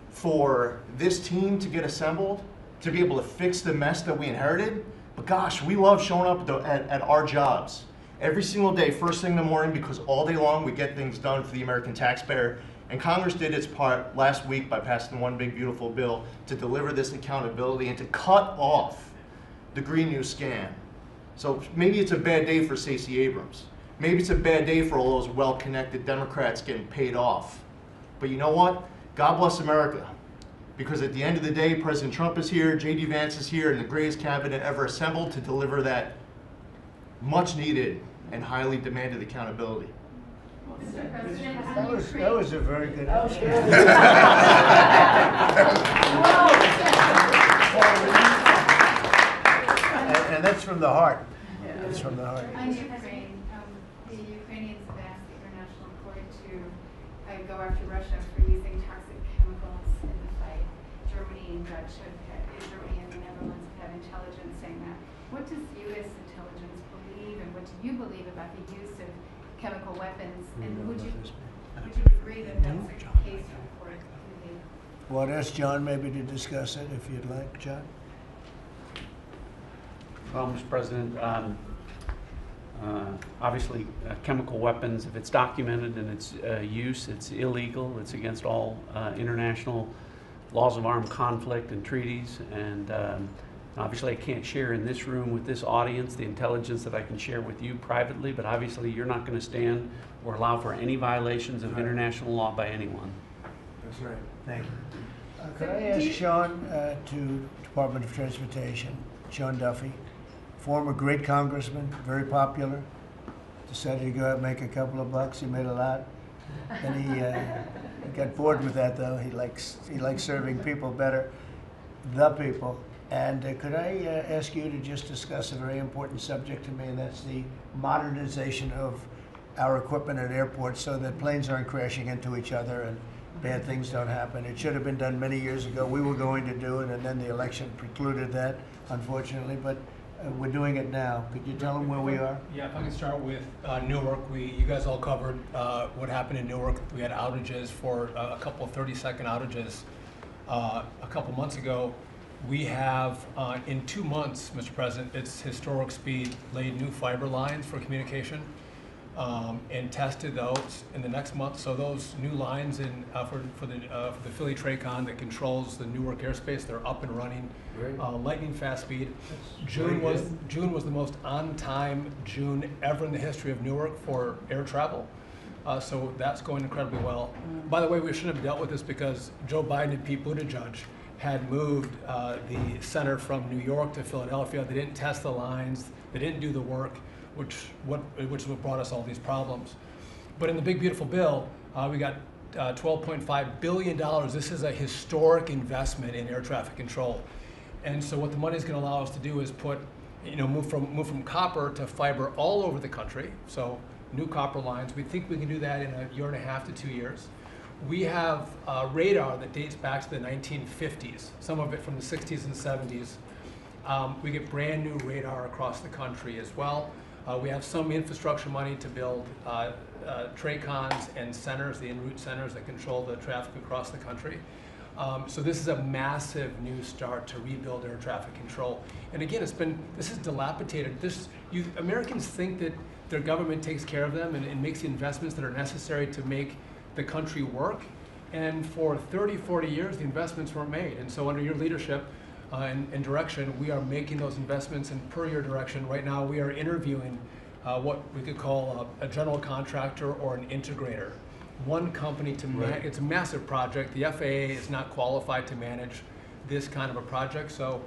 for this team to get assembled, to be able to fix the mess that we inherited? But gosh, we love showing up at our jobs every single day, first thing in the morning, because all day long we get things done for the American taxpayer. And Congress did its part last week by passing one big beautiful bill to deliver this accountability and to cut off the Green New Scam. So maybe it's a bad day for Stacey Abrams. Maybe it's a bad day for all those well-connected Democrats getting paid off. But you know what? God bless America. Because at the end of the day, President Trump is here, J.D. Vance is here, and the greatest cabinet ever assembled to deliver that much needed and highly demanded accountability. That was a very good answer. And that's from the heart. That's from the heart. On Ukraine, the Ukrainians have asked the International Court to go after Russia for using toxic chemicals in the fight. Germany and Germany and the Netherlands have had intelligence saying that. What does U.S. intelligence believe, and what do you believe about the use of chemical weapons? And would you agree that that's the case for the? Well, I'd ask John maybe to discuss it if you'd like, John. Well, Mr. President, obviously chemical weapons, if it's documented in its use, it's illegal. It's against all international laws of armed conflict and treaties. And obviously I can't share in this room with this audience the intelligence that I can share with you privately, but obviously you're not going to stand or allow for any violations of international law by anyone. That's right. Thank you. Could I ask Sean to Department of Transportation, Sean Duffy, former great congressman, very popular, decided to go out and make a couple of bucks. He made a lot. Then he got bored with that, though. He likes serving people better, the people. And could I ask you to just discuss a very important subject to me, and that's the modernization of our equipment at airports so that planes aren't crashing into each other and bad things don't happen. It should have been done many years ago. We were going to do it, and then the election precluded that, unfortunately. But we're doing it now. Could you tell them where we are? Yeah, if I can start with Newark. You guys all covered what happened in Newark. We had outages for a couple of 30-second outages a couple months ago. We have, in 2 months, Mr. President, it's historic speed, laid new fiber lines for communication and tested those in the next month. So those new lines for the Philly Tracon that controls the Newark airspace, they're up and running, lightning fast speed. June was the most on-time June ever in the history of Newark for air travel. So that's going incredibly well. By the way, we shouldn't have dealt with this because Joe Biden and Pete Buttigieg had moved the center from New York to Philadelphia. They didn't test the lines. They didn't do the work, which is what brought us all these problems. But in the big beautiful bill, we got $12.5 billion. This is a historic investment in air traffic control. And so what the money is going to allow us to do is move from copper to fiber all over the country. So new copper lines. We think we can do that in 1.5 to 2 years. We have radar that dates back to the 1950s, some of it from the 60s and 70s. We get brand new radar across the country as well. We have some infrastructure money to build TRACONs and centers, the en route centers that control the traffic across the country. So this is a massive new start to rebuild air traffic control. And again, this is dilapidated. Americans think that their government takes care of them and makes the investments that are necessary to make the country work. And for 30, 40 years, the investments weren't made. And so under your leadership and direction, we are making those investments. And per your direction, right now we are interviewing what we could call a general contractor or an integrator. One company to manage. It's a massive project. The FAA is not qualified to manage this kind of a project. So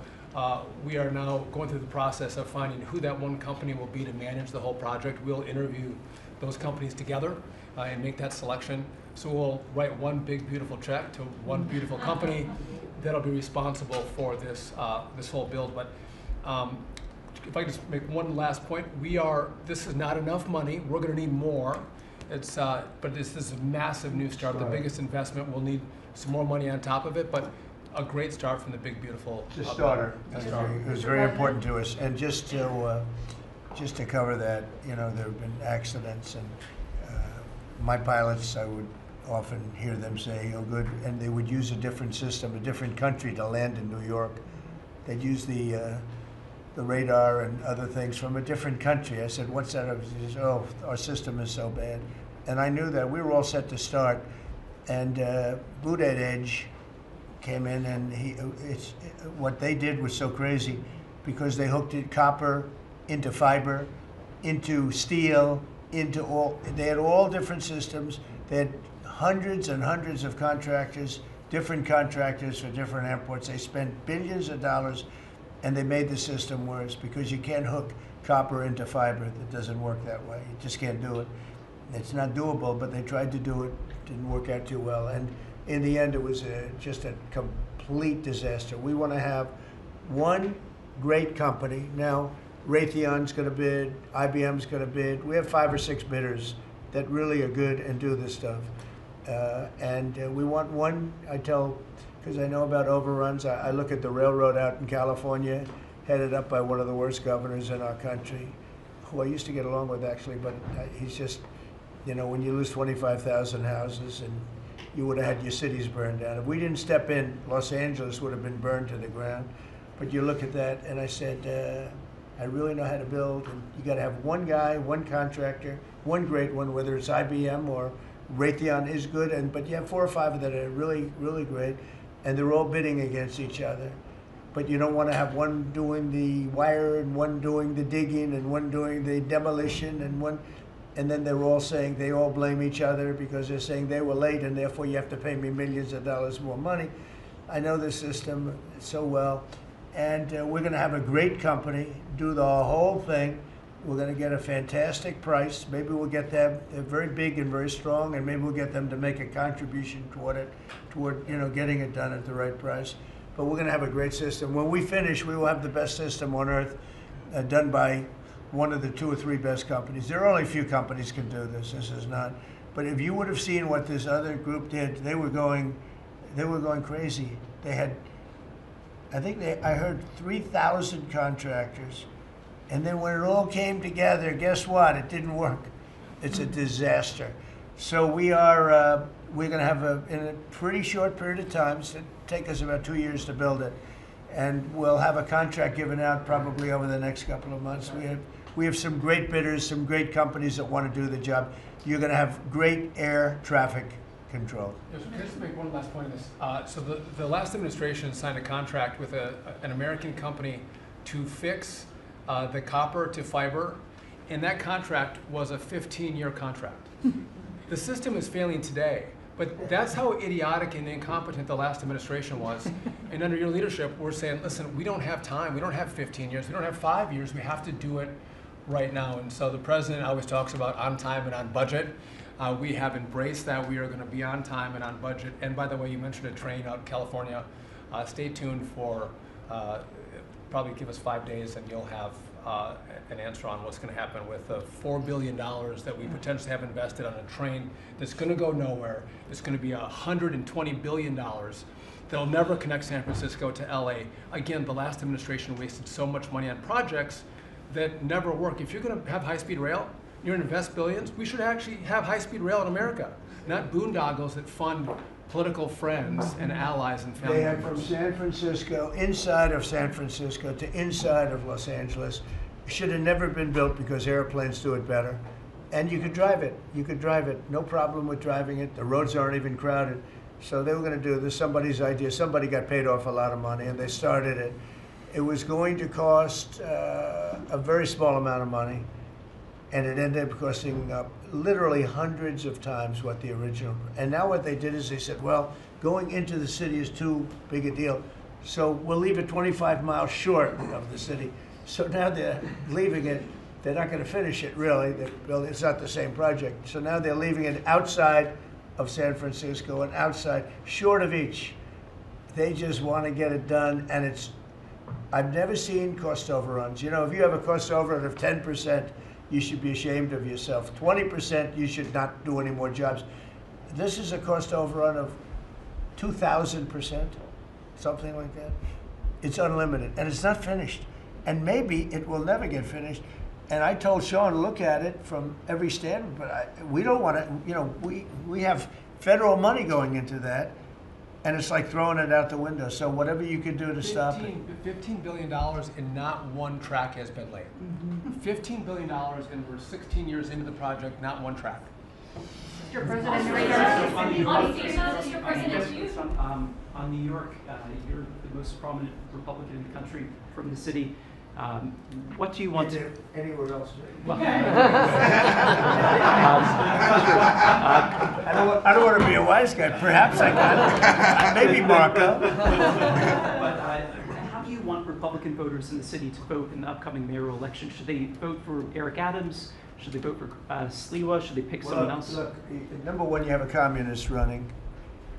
we are now going through the process of finding who that one company will be to manage the whole project. We'll interview those companies together and make that selection. So we'll write one big beautiful check to one beautiful company that'll be responsible for this whole build. But if I just make one last point, this is not enough money. We're going to need more. But this is a massive new start. The biggest investment. We'll need some more money on top of it, but a great start from the big beautiful. It's a starter. It was very important to us. And just to cover that, there have been accidents, and my pilots, I would often hear them say, "Oh, good," and they would use a different system, a different country to land in New York. They'd use the radar and other things from a different country. I said, "What's that?" He says, "Oh, our system is so bad," and I knew that. We were all set to start, and Buttigieg came in, and what they did was so crazy because they hooked copper into fiber, into steel, they had all different systems. They had hundreds and hundreds of contractors different contractors for different airports. They spent billions of dollars, and they made the system worse because you can't hook copper into fiber. That doesn't work that way. You just can't do it. It's not doable, but they tried to do it. Didn't work out too well. And in the end, it was just a complete disaster. We want to have one great company. Now, Raytheon's going to bid, IBM's going to bid. We have 5 or 6 bidders that really are good and do this stuff. We want one, I tell, because I know about overruns, I look at the railroad out in California, headed up by one of the worst governors in our country, who I used to get along with actually, but he's just, you know, when you lose 25,000 houses and you would have had your cities burned down. If we didn't step in, Los Angeles would have been burned to the ground. But you look at that, and I said, I really know how to build, and you got to have one guy, one contractor, one great one, whether it's IBM or Raytheon is good, but you have 4 or 5 that are really, really great, and they're all bidding against each other. But you don't want to have one doing the wire and one doing the digging and one doing the demolition and then they're all saying, they all blame each other because they're saying they were late and therefore you have to pay me millions of dollars more money. I know the system so well, and we're going to have a great company do the whole thing. We're going to get a fantastic price. Maybe we'll get them, they're very big and very strong, and maybe we'll get them to make a contribution toward it, toward, you know, getting it done at the right price. But we're going to have a great system. When we finish, we will have the best system on earth, done by one of the 2 or 3 best companies. There are only a few companies can do this. This is not. But if you would have seen what this other group did, they were going crazy. They had, I heard 3,000 contractors. And then when it all came together, guess what? It didn't work. It's a disaster. So we're going to have in a pretty short period of time, it'll take us about 2 years to build it, and we'll have a contract given out probably over the next couple of months. We have some great bidders, some great companies that want to do the job. You're going to have great air traffic control. Yes, can I just make one last point on this? So the last administration signed a contract with an American company to fix the copper to fiber, and that contract was a 15-year contract. The system is failing today, but that's how idiotic and incompetent the last administration was. And under your leadership, we're saying, listen, we don't have time. We don't have 15 years. We don't have 5 years. We have to do it right now. And so the president always talks about on time and on budget. We have embraced that. We are going to be on time and on budget. And by the way, you mentioned a train out in California. Stay tuned for probably give us 5 days and you'll have an answer on what's going to happen with the $4 billion that we potentially have invested on a train that's going to go nowhere. It's going to be $120 billion that'll never connect San Francisco to LA. Again, the last administration wasted so much money on projects that never work. If you're going to have high-speed rail, you're going to invest billions, we should actually have high-speed rail in America, not boondoggles that fund political friends and allies and family members. They have from San Francisco, inside of San Francisco to inside of Los Angeles. Should have never been built because airplanes do it better. And you could drive it. You could drive it. No problem with driving it. The roads aren't even crowded. So they were going to do this. Somebody's idea. Somebody got paid off a lot of money and they started it. It was going to cost a very small amount of money. And it ended up costing literally hundreds of times what the original. And now what they did is they said, well, going into the city is too big a deal. So we'll leave it 25 miles short of the city. So now they're leaving it. They're not going to finish it, really. It's not the same project. So now they're leaving it outside of San Francisco and outside, short of each. They just want to get it done, and I've never seen cost overruns. You know, if you have a cost overrun of 10%, you should be ashamed of yourself. 20%, you should not do any more jobs. This is a cost overrun of 2,000%, something like that. It's unlimited, and it's not finished. And maybe it will never get finished. And I told Sean, look at it from every standard, but we don't want to, you know, we have federal money going into that, and it's like throwing it out the window. So whatever you can do to stop it. $15 billion and not one track has been laid. $15 billion and we're 16 years into the project, not one track. Mr. President, on New York, you're the most prominent Republican in the country from the city. What do you want to... Anywhere else? Well, I don't want to be a wise guy. Perhaps I can. Maybe Marco. But how do you want Republican voters in the city to vote in the upcoming mayoral election? Should they vote for Eric Adams? Should they vote for Sliwa? Should they pick someone else? Look, number one, you have a communist running,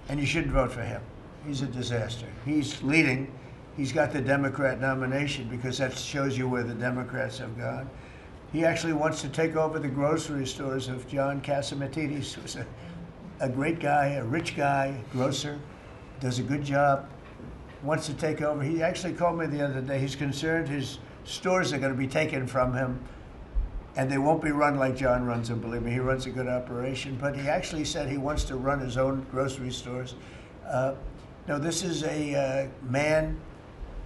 and you shouldn't vote for him. He's a disaster. He's leading. He's got the Democrat nomination because that shows you where the Democrats have gone. He actually wants to take over the grocery stores of John Catsimatidis, who's a great guy, a rich guy, grocer, does a good job, wants to take over. He actually called me the other day. He's concerned his stores are going to be taken from him, and they won't be run like John runs them. Believe me, he runs a good operation. But he actually said he wants to run his own grocery stores. No, this is a man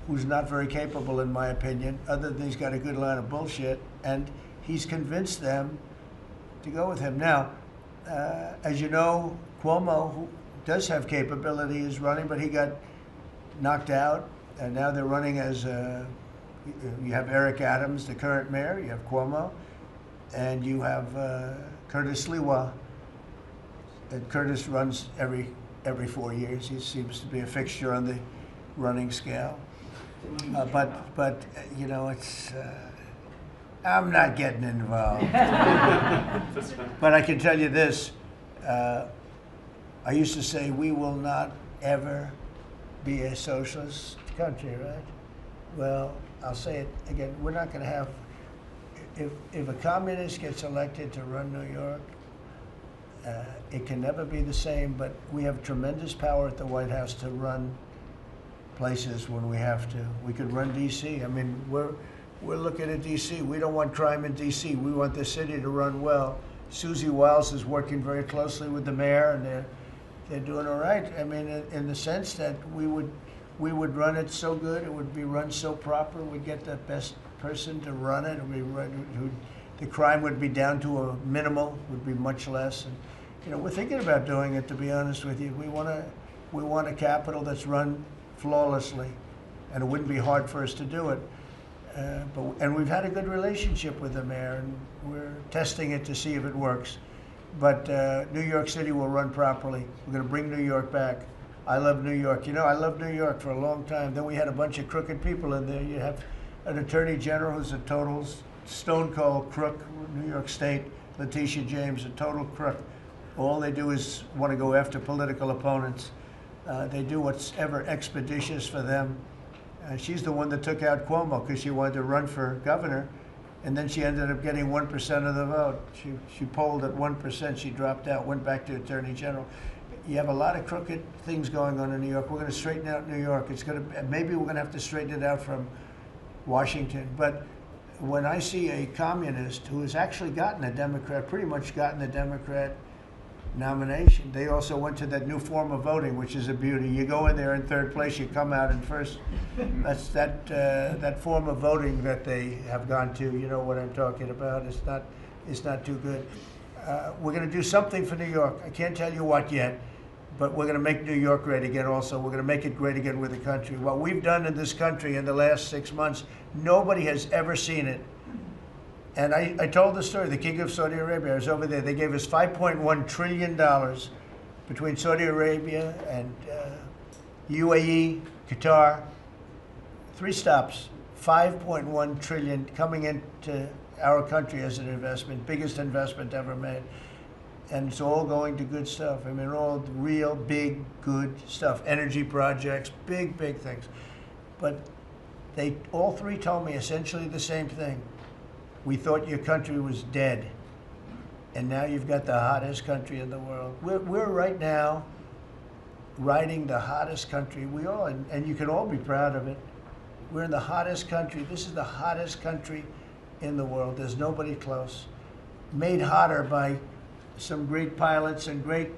who's not very capable, in my opinion, other than he's got a good line of bullshit, and he's convinced them to go with him. Now, as you know, Cuomo, who does have capability, is running, but he got knocked out, and now they're running as, you have Eric Adams, the current mayor, you have Cuomo, and you have Curtis Sliwa. And Curtis runs every 4 years. He seems to be a fixture on the running scale. But you know, it's I'm not getting involved. But I can tell you this: I used to say we will not ever be a socialist country, right? Well, I'll say it again: we're not going to have. If a communist gets elected to run New York, it can never be the same. But we have tremendous power at the White House to run places when we have to. We could run D.C. I mean, we're looking at D.C. We don't want crime in D.C. We want the city to run well. Susie Wiles is working very closely with the mayor, and they're doing all right. I mean, in the sense that we would run it so good, it would be run so proper. We'd get the best person to run it. The crime would be down to a minimal, would be much less. And you know, we're thinking about doing it. To be honest with you, we want a capital that's run flawlessly, and it wouldn't be hard for us to do it. And we've had a good relationship with the mayor, and we're testing it to see if it works. But New York City will run properly. We're going to bring New York back. I love New York. You know, I loved New York for a long time. Then we had a bunch of crooked people in there. You have an attorney general who's a total stone cold crook. New York State, Letitia James, a total crook. All they do is want to go after political opponents. They do what's ever expeditious for them. She's the one that took out Cuomo because she wanted to run for governor, and then she ended up getting 1% of the vote. She polled at 1%. She dropped out, went back to attorney general. You have a lot of crooked things going on in New York. We're going to straighten out New York. It's going to maybe we're going to have to straighten it out from Washington. But when I see a communist who has actually gotten a Democrat, pretty much gotten the Democrat nomination. They also went to that new form of voting, which is a beauty. You go in there in third place, you come out in first. That's that form of voting that they have gone to. You know what I'm talking about. It's not too good. We're going to do something for New York. I can't tell you what yet, but we're going to make New York great again. Also, we're going to make it great again with the country. What we've done in this country in the last 6 months, nobody has ever seen it. And I told the story, the King of Saudi Arabia, I was over there. They gave us $5.1 trillion between Saudi Arabia and UAE, Qatar. 3 stops, $5.1 trillion coming into our country as an investment, biggest investment ever made. And it's all going to good stuff. I mean, all real, big, good stuff. Energy projects, big, big things. But they all 3 told me essentially the same thing. We thought your country was dead, and now you've got the hottest country in the world. We're right now riding the hottest country. We all, and you can all be proud of it. We're in the hottest country. This is the hottest country in the world. There's nobody close. Made hotter by some great pilots and great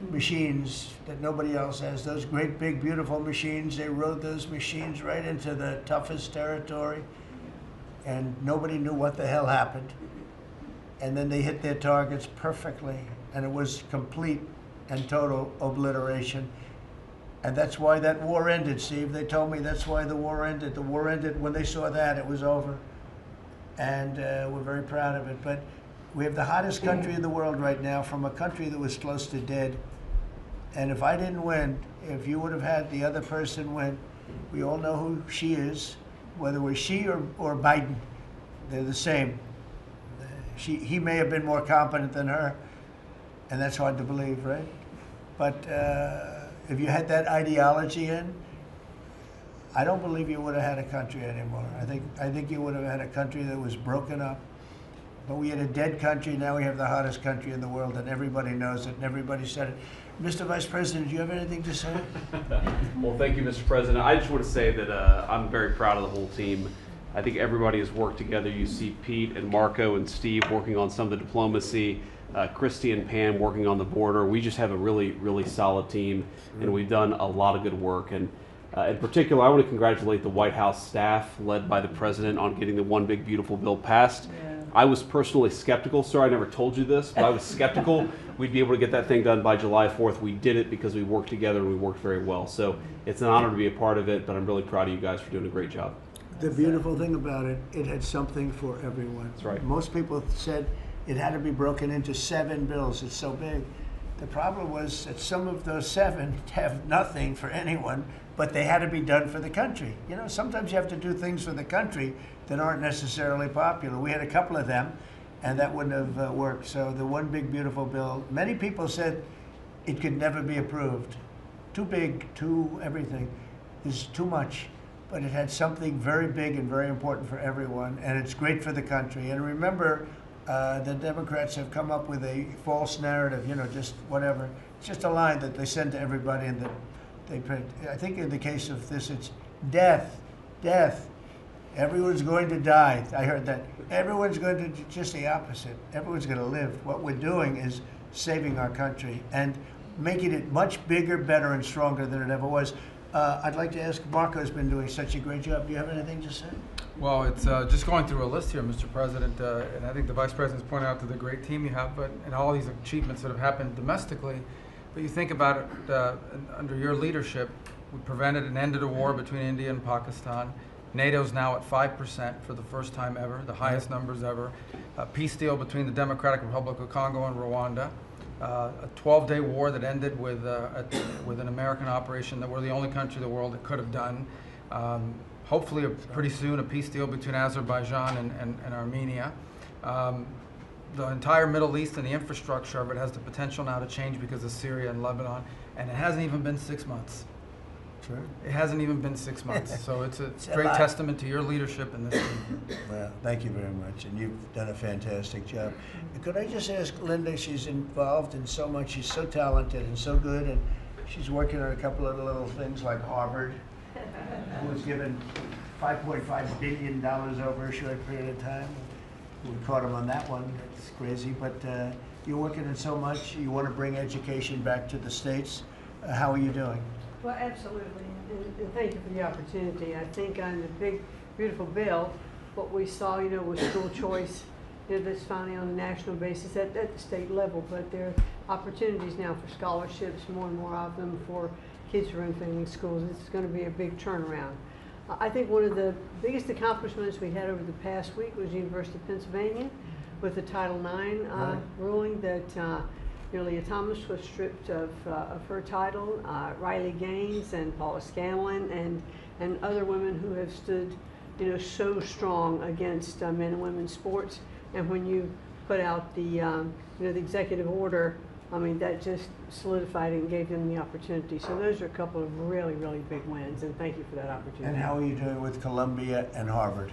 machines that nobody else has. Those great, big, beautiful machines, they rode those machines right into the toughest territory. And nobody knew what the hell happened. And then they hit their targets perfectly, and it was complete and total obliteration. And that's why that war ended, Steve. They told me that's why the war ended. The war ended when they saw that, it was over. And we're very proud of it. But we have the hottest country in the world right now, from a country that was close to dead. And if I didn't win, if you would have had the other person win, we all know who she is, whether it was she or Biden. They're the same. He may have been more competent than her, and that's hard to believe, right? But if you had that ideology in, I don't believe you would have had a country anymore. I think you would have had a country that was broken up. But we had a dead country, now we have the hottest country in the world, and everybody knows it, and everybody said it. Mr. Vice President, do you have anything to say? Well, thank you, Mr. President. I just want to say that I'm very proud of the whole team. I think everybody has worked together. You see Pete and Marco and Steve working on some of the diplomacy, Christy and Pam working on the border. We just have a really, really solid team, and we've done a lot of good work. And in particular, I want to congratulate the White House staff led by the President on getting the One Big Beautiful Bill passed. Yeah. I was personally skeptical. Sorry, I never told you this, but I was skeptical we'd be able to get that thing done by July 4th. We did it because we worked together and we worked very well. So it's an honor to be a part of it, but I'm really proud of you guys for doing a great job. The beautiful thing about it, it had something for everyone. That's right. Most people said it had to be broken into 7 bills. It's so big. The problem was that some of those 7 have nothing for anyone, but they had to be done for the country. You know, sometimes you have to do things for the country that aren't necessarily popular. We had a couple of them, and that wouldn't have worked. So the One Big Beautiful Bill, many people said it could never be approved. Too big, too everything. There's too much. But it had something very big and very important for everyone, and it's great for the country. And remember, the Democrats have come up with a false narrative, you know, just whatever. It's just a line that they send to everybody and that they print. I think in the case of this, it's death, death. Everyone's going to die. I heard that. Everyone's going to do just the opposite. Everyone's going to live. What we're doing is saving our country and making it much bigger, better, and stronger than it ever was. I'd like to ask, Marco's been doing such a great job. Do you have anything to say? Well, it's just going through a list here, Mr. President, and I think the Vice President's pointed out to the great team you have, and all these achievements that have happened domestically. But you think about it, under your leadership, we prevented and ended a war between India and Pakistan. NATO's now at 5% for the first time ever, the highest numbers ever. A peace deal between the Democratic Republic of Congo and Rwanda. A 12-day war that ended with an American operation that we're the only country in the world that could have done. Hopefully, pretty soon, a peace deal between Azerbaijan and Armenia. The entire Middle East and the infrastructure of it has the potential now to change because of Syria and Lebanon, and it hasn't even been 6 months. Sure. It hasn't even been 6 months, so it's a great testament to your leadership in this. Well, thank you very much, and you've done a fantastic job. Could I just ask Linda, she's involved in so much, she's so talented and so good, and she's working on a couple of little things like Harvard, who was given $5.5 billion over a short period of time. We caught him on that one, it's crazy, but you're working on so much, you want to bring education back to the States. How are you doing? Well, absolutely, and thank you for the opportunity. I think on the big, beautiful bill, what we saw, you know, was school choice, you know, that's finally on a national basis at the state level, but there are opportunities now for scholarships, more and more of them for kids who are in failing schools. This is going to be a big turnaround. I think one of the biggest accomplishments we had over the past week was the University of Pennsylvania with the Title IX ruling that Leah Thomas was stripped of her title. Riley Gaines and Paula Scanlon and other women who have stood, you know, so strong against men and women's sports. And when you put out the, you know, the executive order, I mean, that just solidified it and gave them the opportunity. So those are a couple of really, really big wins, and thank you for that opportunity. And how are you doing with Columbia and Harvard?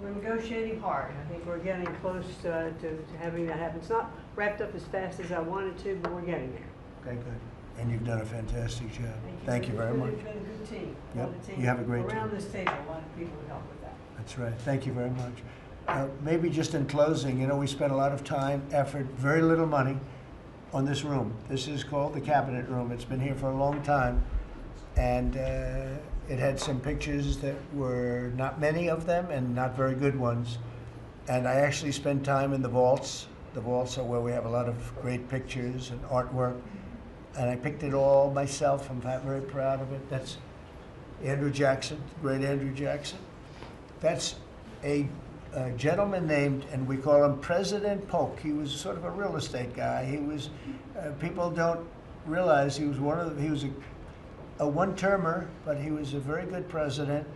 We're negotiating hard. I think we're getting close to having that happen. It's not wrapped up as fast as I wanted to, but we're getting there. Okay, good. And you've done a fantastic job. Thank you very much. It's been a good team. Yep. You have a great team. Around this table, a lot of people would help with that. That's right. Thank you very much. Maybe just in closing, you know, we spent a lot of time, effort, very little money on this room. This is called the Cabinet Room. It's been here for a long time. And it had some pictures that were not many of them and not very good ones. And I actually spent time in the vaults. The vaults are where we have a lot of great pictures and artwork. and I picked it all myself. I'm very proud of it. That's Andrew Jackson, great Andrew Jackson. That's a gentleman named, and we call him President Polk. He was sort of a real estate guy. He was, people don't realize he was he was a one-termer, but he was a very good president.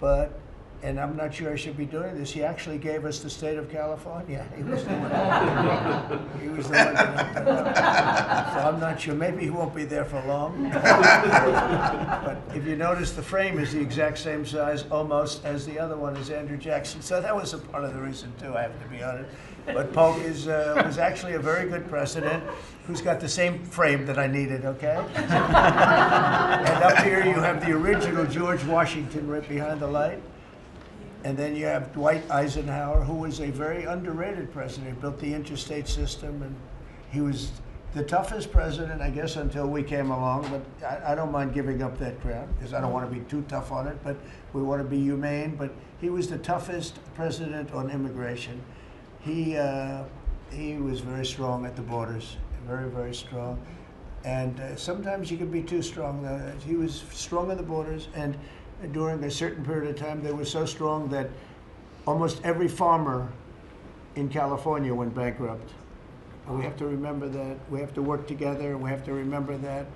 But, and I'm not sure I should be doing this, he actually gave us the state of California. He was the one. He was the one that so I'm not sure, maybe he won't be there for long. But if you notice, the frame is the exact same size almost as the other one is Andrew Jackson. So that was a part of the reason too, I have to be honest. But Polk was actually a very good president who's got the same frame that I needed, okay? And up here you have the original George Washington right behind the light. And then you have Dwight Eisenhower, who was a very underrated president. He built the interstate system, and he was the toughest president, I guess, until we came along. But I don't mind giving up that crown, because I don't want to be too tough on it, but we want to be humane. But he was the toughest president on immigration. He was very strong at the borders, very, very strong. And sometimes you can be too strong. He was strong at the borders, and during a certain period of time, they were so strong that almost every farmer in California went bankrupt. And we have to remember that. We have to work together, and we have to remember that.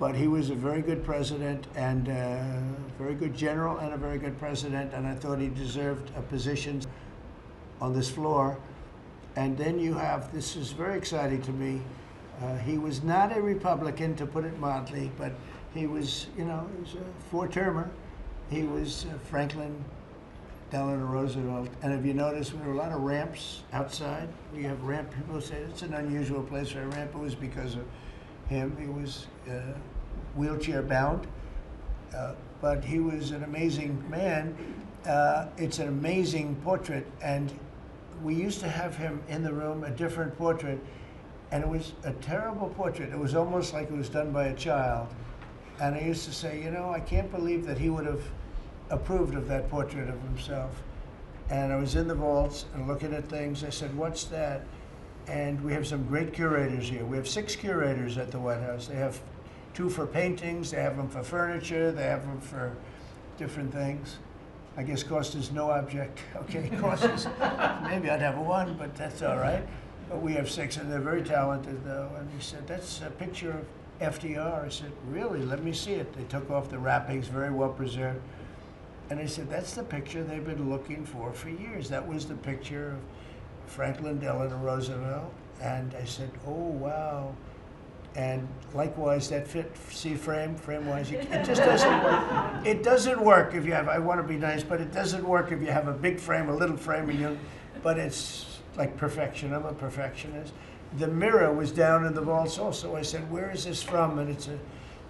But he was a very good president, and a very good general, and a very good president, and I thought he deserved a position on this floor. And then you have, this is very exciting to me, he was not a Republican, to put it mildly, but he was, you know, he was a four-termer. He was Franklin Delano Roosevelt. And if you notice, there were a lot of ramps outside. We have ramp, people say it's an unusual place for a ramp. It was because of him. He was wheelchair bound, but he was an amazing man. It's an amazing portrait, and we used to have him in the room, a different portrait, and it was a terrible portrait. It was almost like it was done by a child. And I used to say, you know, I can't believe that he would have approved of that portrait of himself. And I was in the vaults and looking at things. I said, what's that? And we have some great curators here. We have 6 curators at the White House. They have 2 for paintings, they have them for furniture, they have them for different things. I guess cost is no object. Okay, cost is, maybe I'd have 1, but that's all right. But we have 6, and they're very talented, though. And he said, that's a picture of FDR. I said, really? Let me see it. They took off the wrappings, very well preserved. And I said, that's the picture they've been looking for years. That was the picture of Franklin Delano Roosevelt. And I said, oh, wow. And likewise, that fit, see frame-wise, it just doesn't work. It doesn't work if you have, I want to be nice, but it doesn't work if you have a big frame, a little frame, and you, but it's like perfection. I'm a perfectionist. The mirror was down in the vaults also. I said, where is this from? And it's a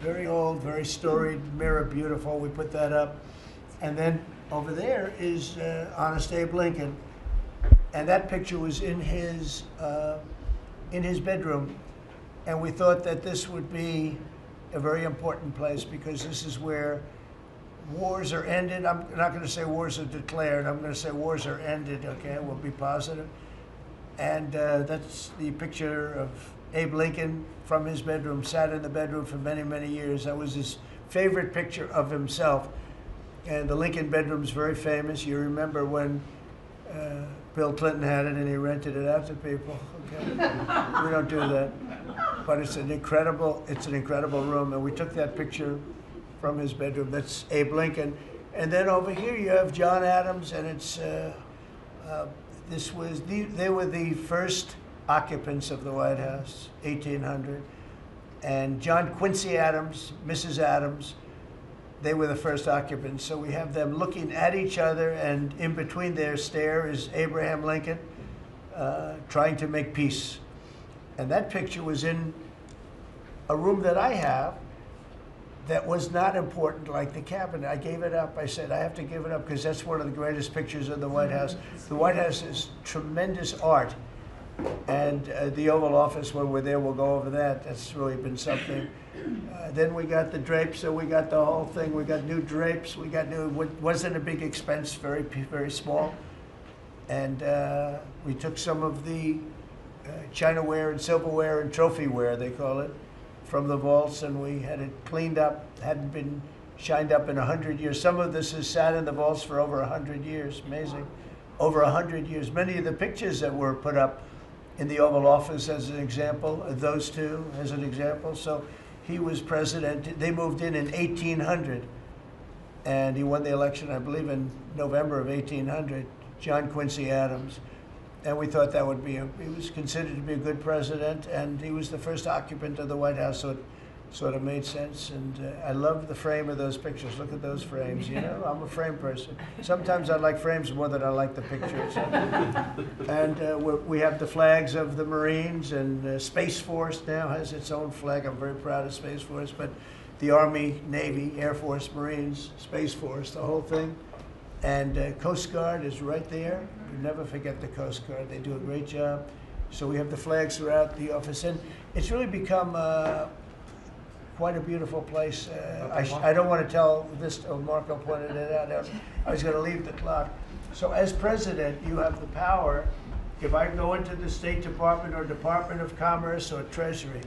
very old, very storied mirror, beautiful. We put that up. And then over there is Honest Abe Lincoln. And that picture was in his bedroom. And we thought that this would be a very important place because this is where wars are ended. I'm not going to say wars are declared. I'm going to say wars are ended, okay? We'll be positive. And that's the picture of Abe Lincoln from his bedroom, sat in the bedroom for many, many years. That was his favorite picture of himself. And the Lincoln bedroom's very famous. You remember when Bill Clinton had it and he rented it out to people, okay? We don't do that. But it's an incredible room. And we took that picture from his bedroom. That's Abe Lincoln. And then over here you have John Adams, and it's, they were the first occupants of the White House, 1800. And John Quincy Adams, Mrs. Adams, they were the first occupants. So we have them looking at each other, and in between their stare is Abraham Lincoln trying to make peace. And that picture was in a room that I have that was not important, like the cabinet. I gave it up. I said, I have to give it up because that's one of the greatest pictures of the White House. The White House is tremendous art. And the Oval Office, when we're there, we'll go over that. That's really been something. Then we got the drapes, so we got the whole thing. We got new drapes. We got new, wasn't a big expense, very, very small. And we took some of the chinaware and silverware and trophyware, they call it, from the vaults, and we had it cleaned up. Hadn't been shined up in 100 years. Some of this has sat in the vaults for over 100 years. Amazing. Over 100 years. Many of the pictures that were put up in the Oval Office as an example, those two as an example. So he was president. They moved in 1800, and he won the election, I believe, in November of 1800, John Quincy Adams. And we thought that would be, he was considered to be a good president, and he was the first occupant of the White House, so it sort of made sense. And I love the frame of those pictures. Look at those frames, you know? I'm a frame person. Sometimes I like frames more than I like the pictures. And we have the flags of the Marines, and Space Force now has its own flag. I'm very proud of Space Force, but the Army, Navy, Air Force, Marines, Space Force, the whole thing. And Coast Guard is right there. You never forget the Coast Guard. They do a great job. So we have the flags throughout the office. And it's really become quite a beautiful place. I don't want to tell this, Marco pointed it out. I was going to leave the clock. So as president, you have the power. If I go into the State Department or Department of Commerce or Treasury,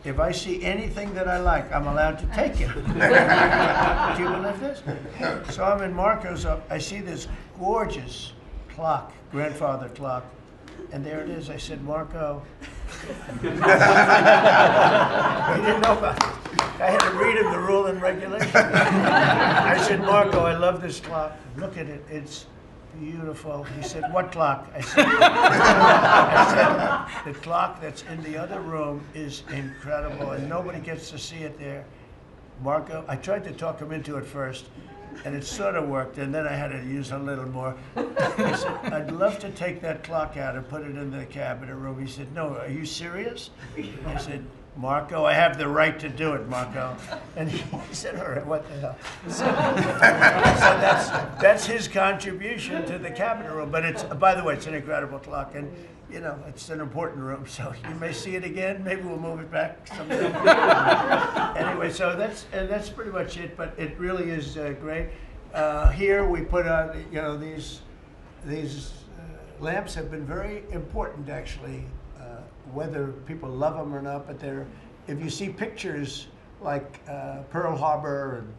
if I see anything that I like, I'm allowed to take it. Do you believe this? So I'm in Marco's, I see this gorgeous clock, grandfather clock, and there it is. I said, Marco. He didn't know about it. I had to read him the rule and regulation. I said, Marco, I love this clock. Look at it. It's beautiful. He said, what clock? I said, the clock that's in the other room is incredible, and nobody gets to see it there. Marco, I tried to talk him into it first, and it sort of worked, and then I had to use a little more. I said, I'd love to take that clock out and put it in the cabinet room. He said, no, are you serious? I said, Marco, I have the right to do it, Marco. And he said, all right, what the hell? So that's his contribution to the cabinet room. But it's, by the way, it's an incredible clock. And, you know, it's an important room. So you may see it again. Maybe we'll move it back someday. Anyway, so that's pretty much it. But it really is great. Here we put on, you know, these lamps have been very important, actually. Whether people love them or not, but if you see pictures like Pearl Harbor and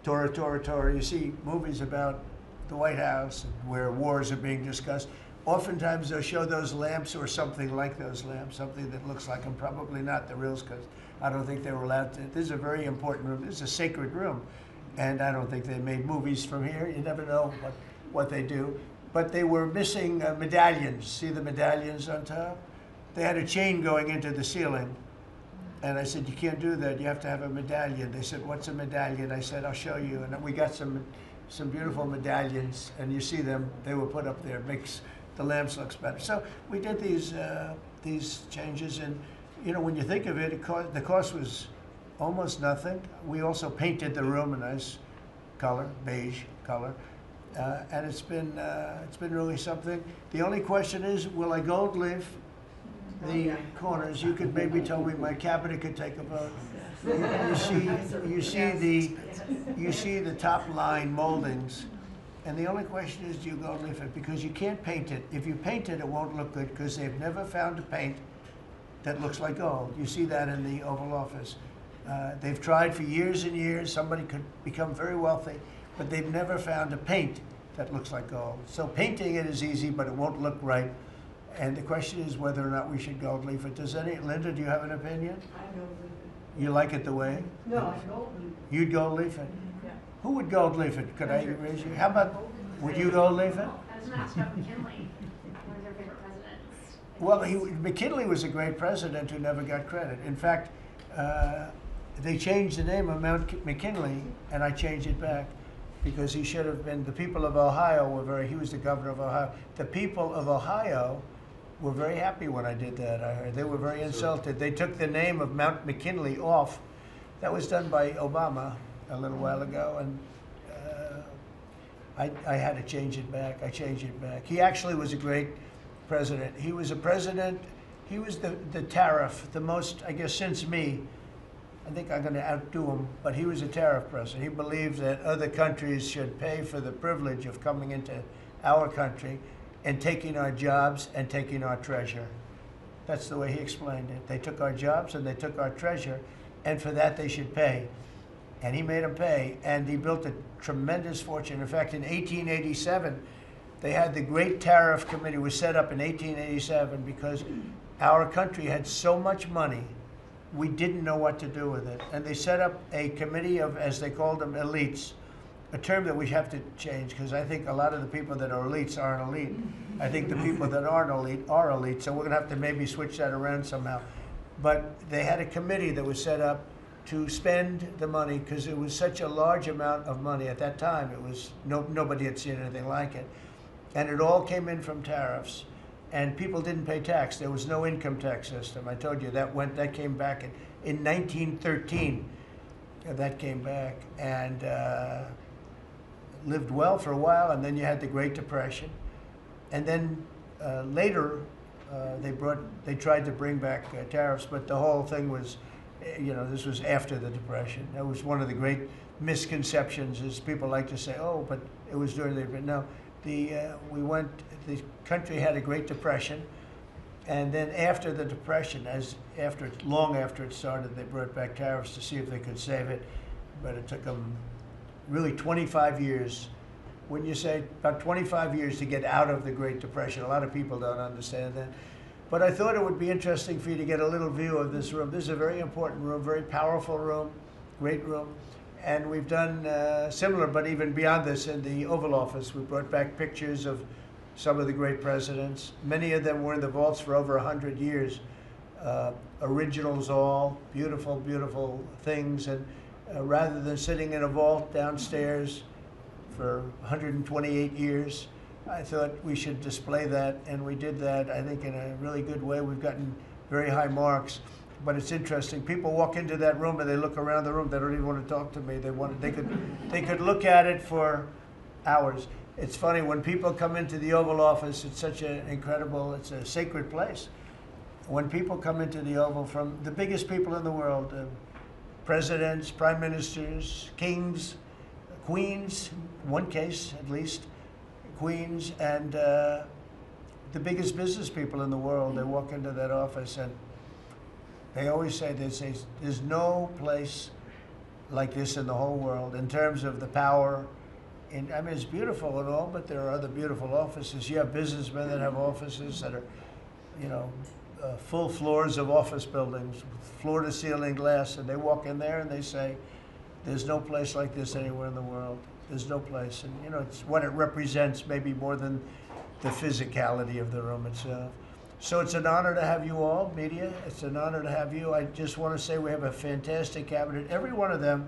Tora Tora Tora, you see movies about the White House and where wars are being discussed, oftentimes they'll show those lamps or something like those lamps, something that looks like them, probably not the reals, because I don't think they were allowed to. This is a very important room. This is a sacred room, and I don't think they made movies from here. You never know what they do. But they were missing medallions. See the medallions on top? They had a chain going into the ceiling. And I said, you can't do that. You have to have a medallion. They said, what's a medallion? I said, I'll show you. And we got some beautiful medallions. And you see them. They were put up there. It makes the lamps look better. So we did these changes. And, you know, when you think of it, the cost was almost nothing. We also painted the room a nice color, beige color. And it's been really something. The only question is, will I gold leaf the corners? You could maybe tell me my cabinet could take a vote. You see the top line moldings, and the only question is, do you gold leaf it? Because you can't paint it. If you paint it, it won't look good because they've never found a paint that looks like gold. You see that in the Oval Office. They've tried for years and years. Somebody could become very wealthy, but they've never found a paint that looks like gold. So painting it is easy, but it won't look right. And the question is whether or not we should gold leaf it. Linda, do you have an opinion? I gold leaf it. You like it the way? No, I gold leaf it. You'd gold leaf it? Yeah. Who would gold leaf it? Could I raise you? How about, would you gold leaf it? I was going to ask about McKinley. One of their favorite presidents. Well, McKinley was a great president who never got credit. In fact, they changed the name of Mount McKinley, and I changed it back because he should have been, the people of Ohio were he was the governor of Ohio. The people of Ohio were very happy when I did that, I heard. They were very insulted. They took the name of Mount McKinley off. That was done by Obama a little while ago, and I had to change it back. I changed it back. He actually was a great president. He was a president, he was the tariff, the most, I guess, since me. I think I'm going to outdo him, but he was a tariff president. He believed that other countries should pay for the privilege of coming into our country and taking our jobs and taking our treasure. That's the way he explained it. They took our jobs and they took our treasure, and for that they should pay. And he made them pay, and he built a tremendous fortune. In fact, in 1887, they had the Great Tariff Committee was set up in 1887 because our country had so much money, we didn't know what to do with it. And they set up a committee of, as they called them, elites, a term that we have to change because I think a lot of the people that are elites aren't elite. I think the people that aren't elite are elite, so we're gonna have to maybe switch that around somehow. But they had a committee that was set up to spend the money because it was such a large amount of money at that time. It was nobody had seen anything like it, and it all came in from tariffs, and people didn't pay tax. There was no income tax system. I told you that came back in 1913. That came back and lived well for a while, and then you had the Great Depression, and then later they tried to bring back tariffs, but the whole thing was. This was after the Depression. That was one of the great misconceptions is people like to say, oh, but it was during the, but no, the country had a Great Depression, and then after the Depression, long after it started, they brought back tariffs to see if they could save it, but it took them really 25 years. When you say about 25 years to get out of the Great Depression, a lot of people don't understand that. But I thought it would be interesting for you to get a little view of this room. This is a very important room, very powerful room, great room. And we've done similar, but even beyond this, in the Oval Office. We brought back pictures of some of the great presidents. Many of them were in the vaults for over 100 years. Originals all, beautiful, beautiful things. And rather than sitting in a vault downstairs for 128 years, I thought we should display that, and we did that, I think, in a really good way. We've gotten very high marks, but it's interesting. People walk into that room and they look around the room. They don't even want to talk to me. They could look at it for hours. It's funny, when people come into the Oval Office, it's such an incredible, it's a sacred place. When people come into the Oval from the biggest people in the world, presidents, prime ministers, kings, queens, one case at least, queens, and the biggest business people in the world, they walk into that office and they always say, there's no place like this in the whole world in terms of the power. I mean, it's beautiful and all, but there are other beautiful offices. You have businessmen that have offices that are, full floors of office buildings, floor-to-ceiling glass, and they walk in there and they say, there's no place like this anywhere in the world. There's no place. And, it's what it represents maybe more than the physicality of the room itself. So it's an honor to have you all, media. It's an honor to have you. I just want to say we have a fantastic cabinet. Every one of them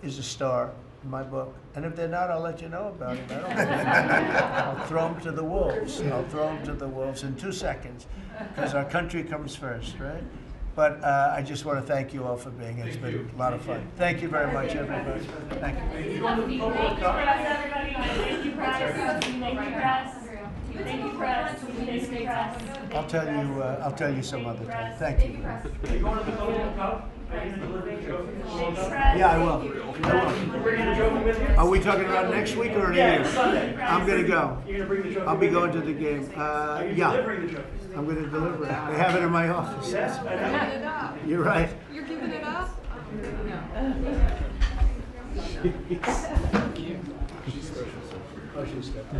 is a star in my book. And if they're not, I'll let you know about it. I don't know. I'll throw them to the wolves. I'll throw them to the wolves in 2 seconds, because our country comes first, right? But I just want to thank you all for being here. It's been a lot of fun. Thank you very much, everybody. Thank you. Thank you, press, everybody. Thank you, press. Thank you, press. Thank you, press. Thank you, press. I'll tell you some other time. Thank you. Are you going to the Golden Cup? Yeah, I will. Are we talking about next week or next week? Sunday. I'm going to go. You're going to bring the trophy. I'll be going to the game. Yeah. Delivering the trophy. I'm going to deliver it. They have it in my office. Yes. You're right. You're giving it up? Oh, she's special.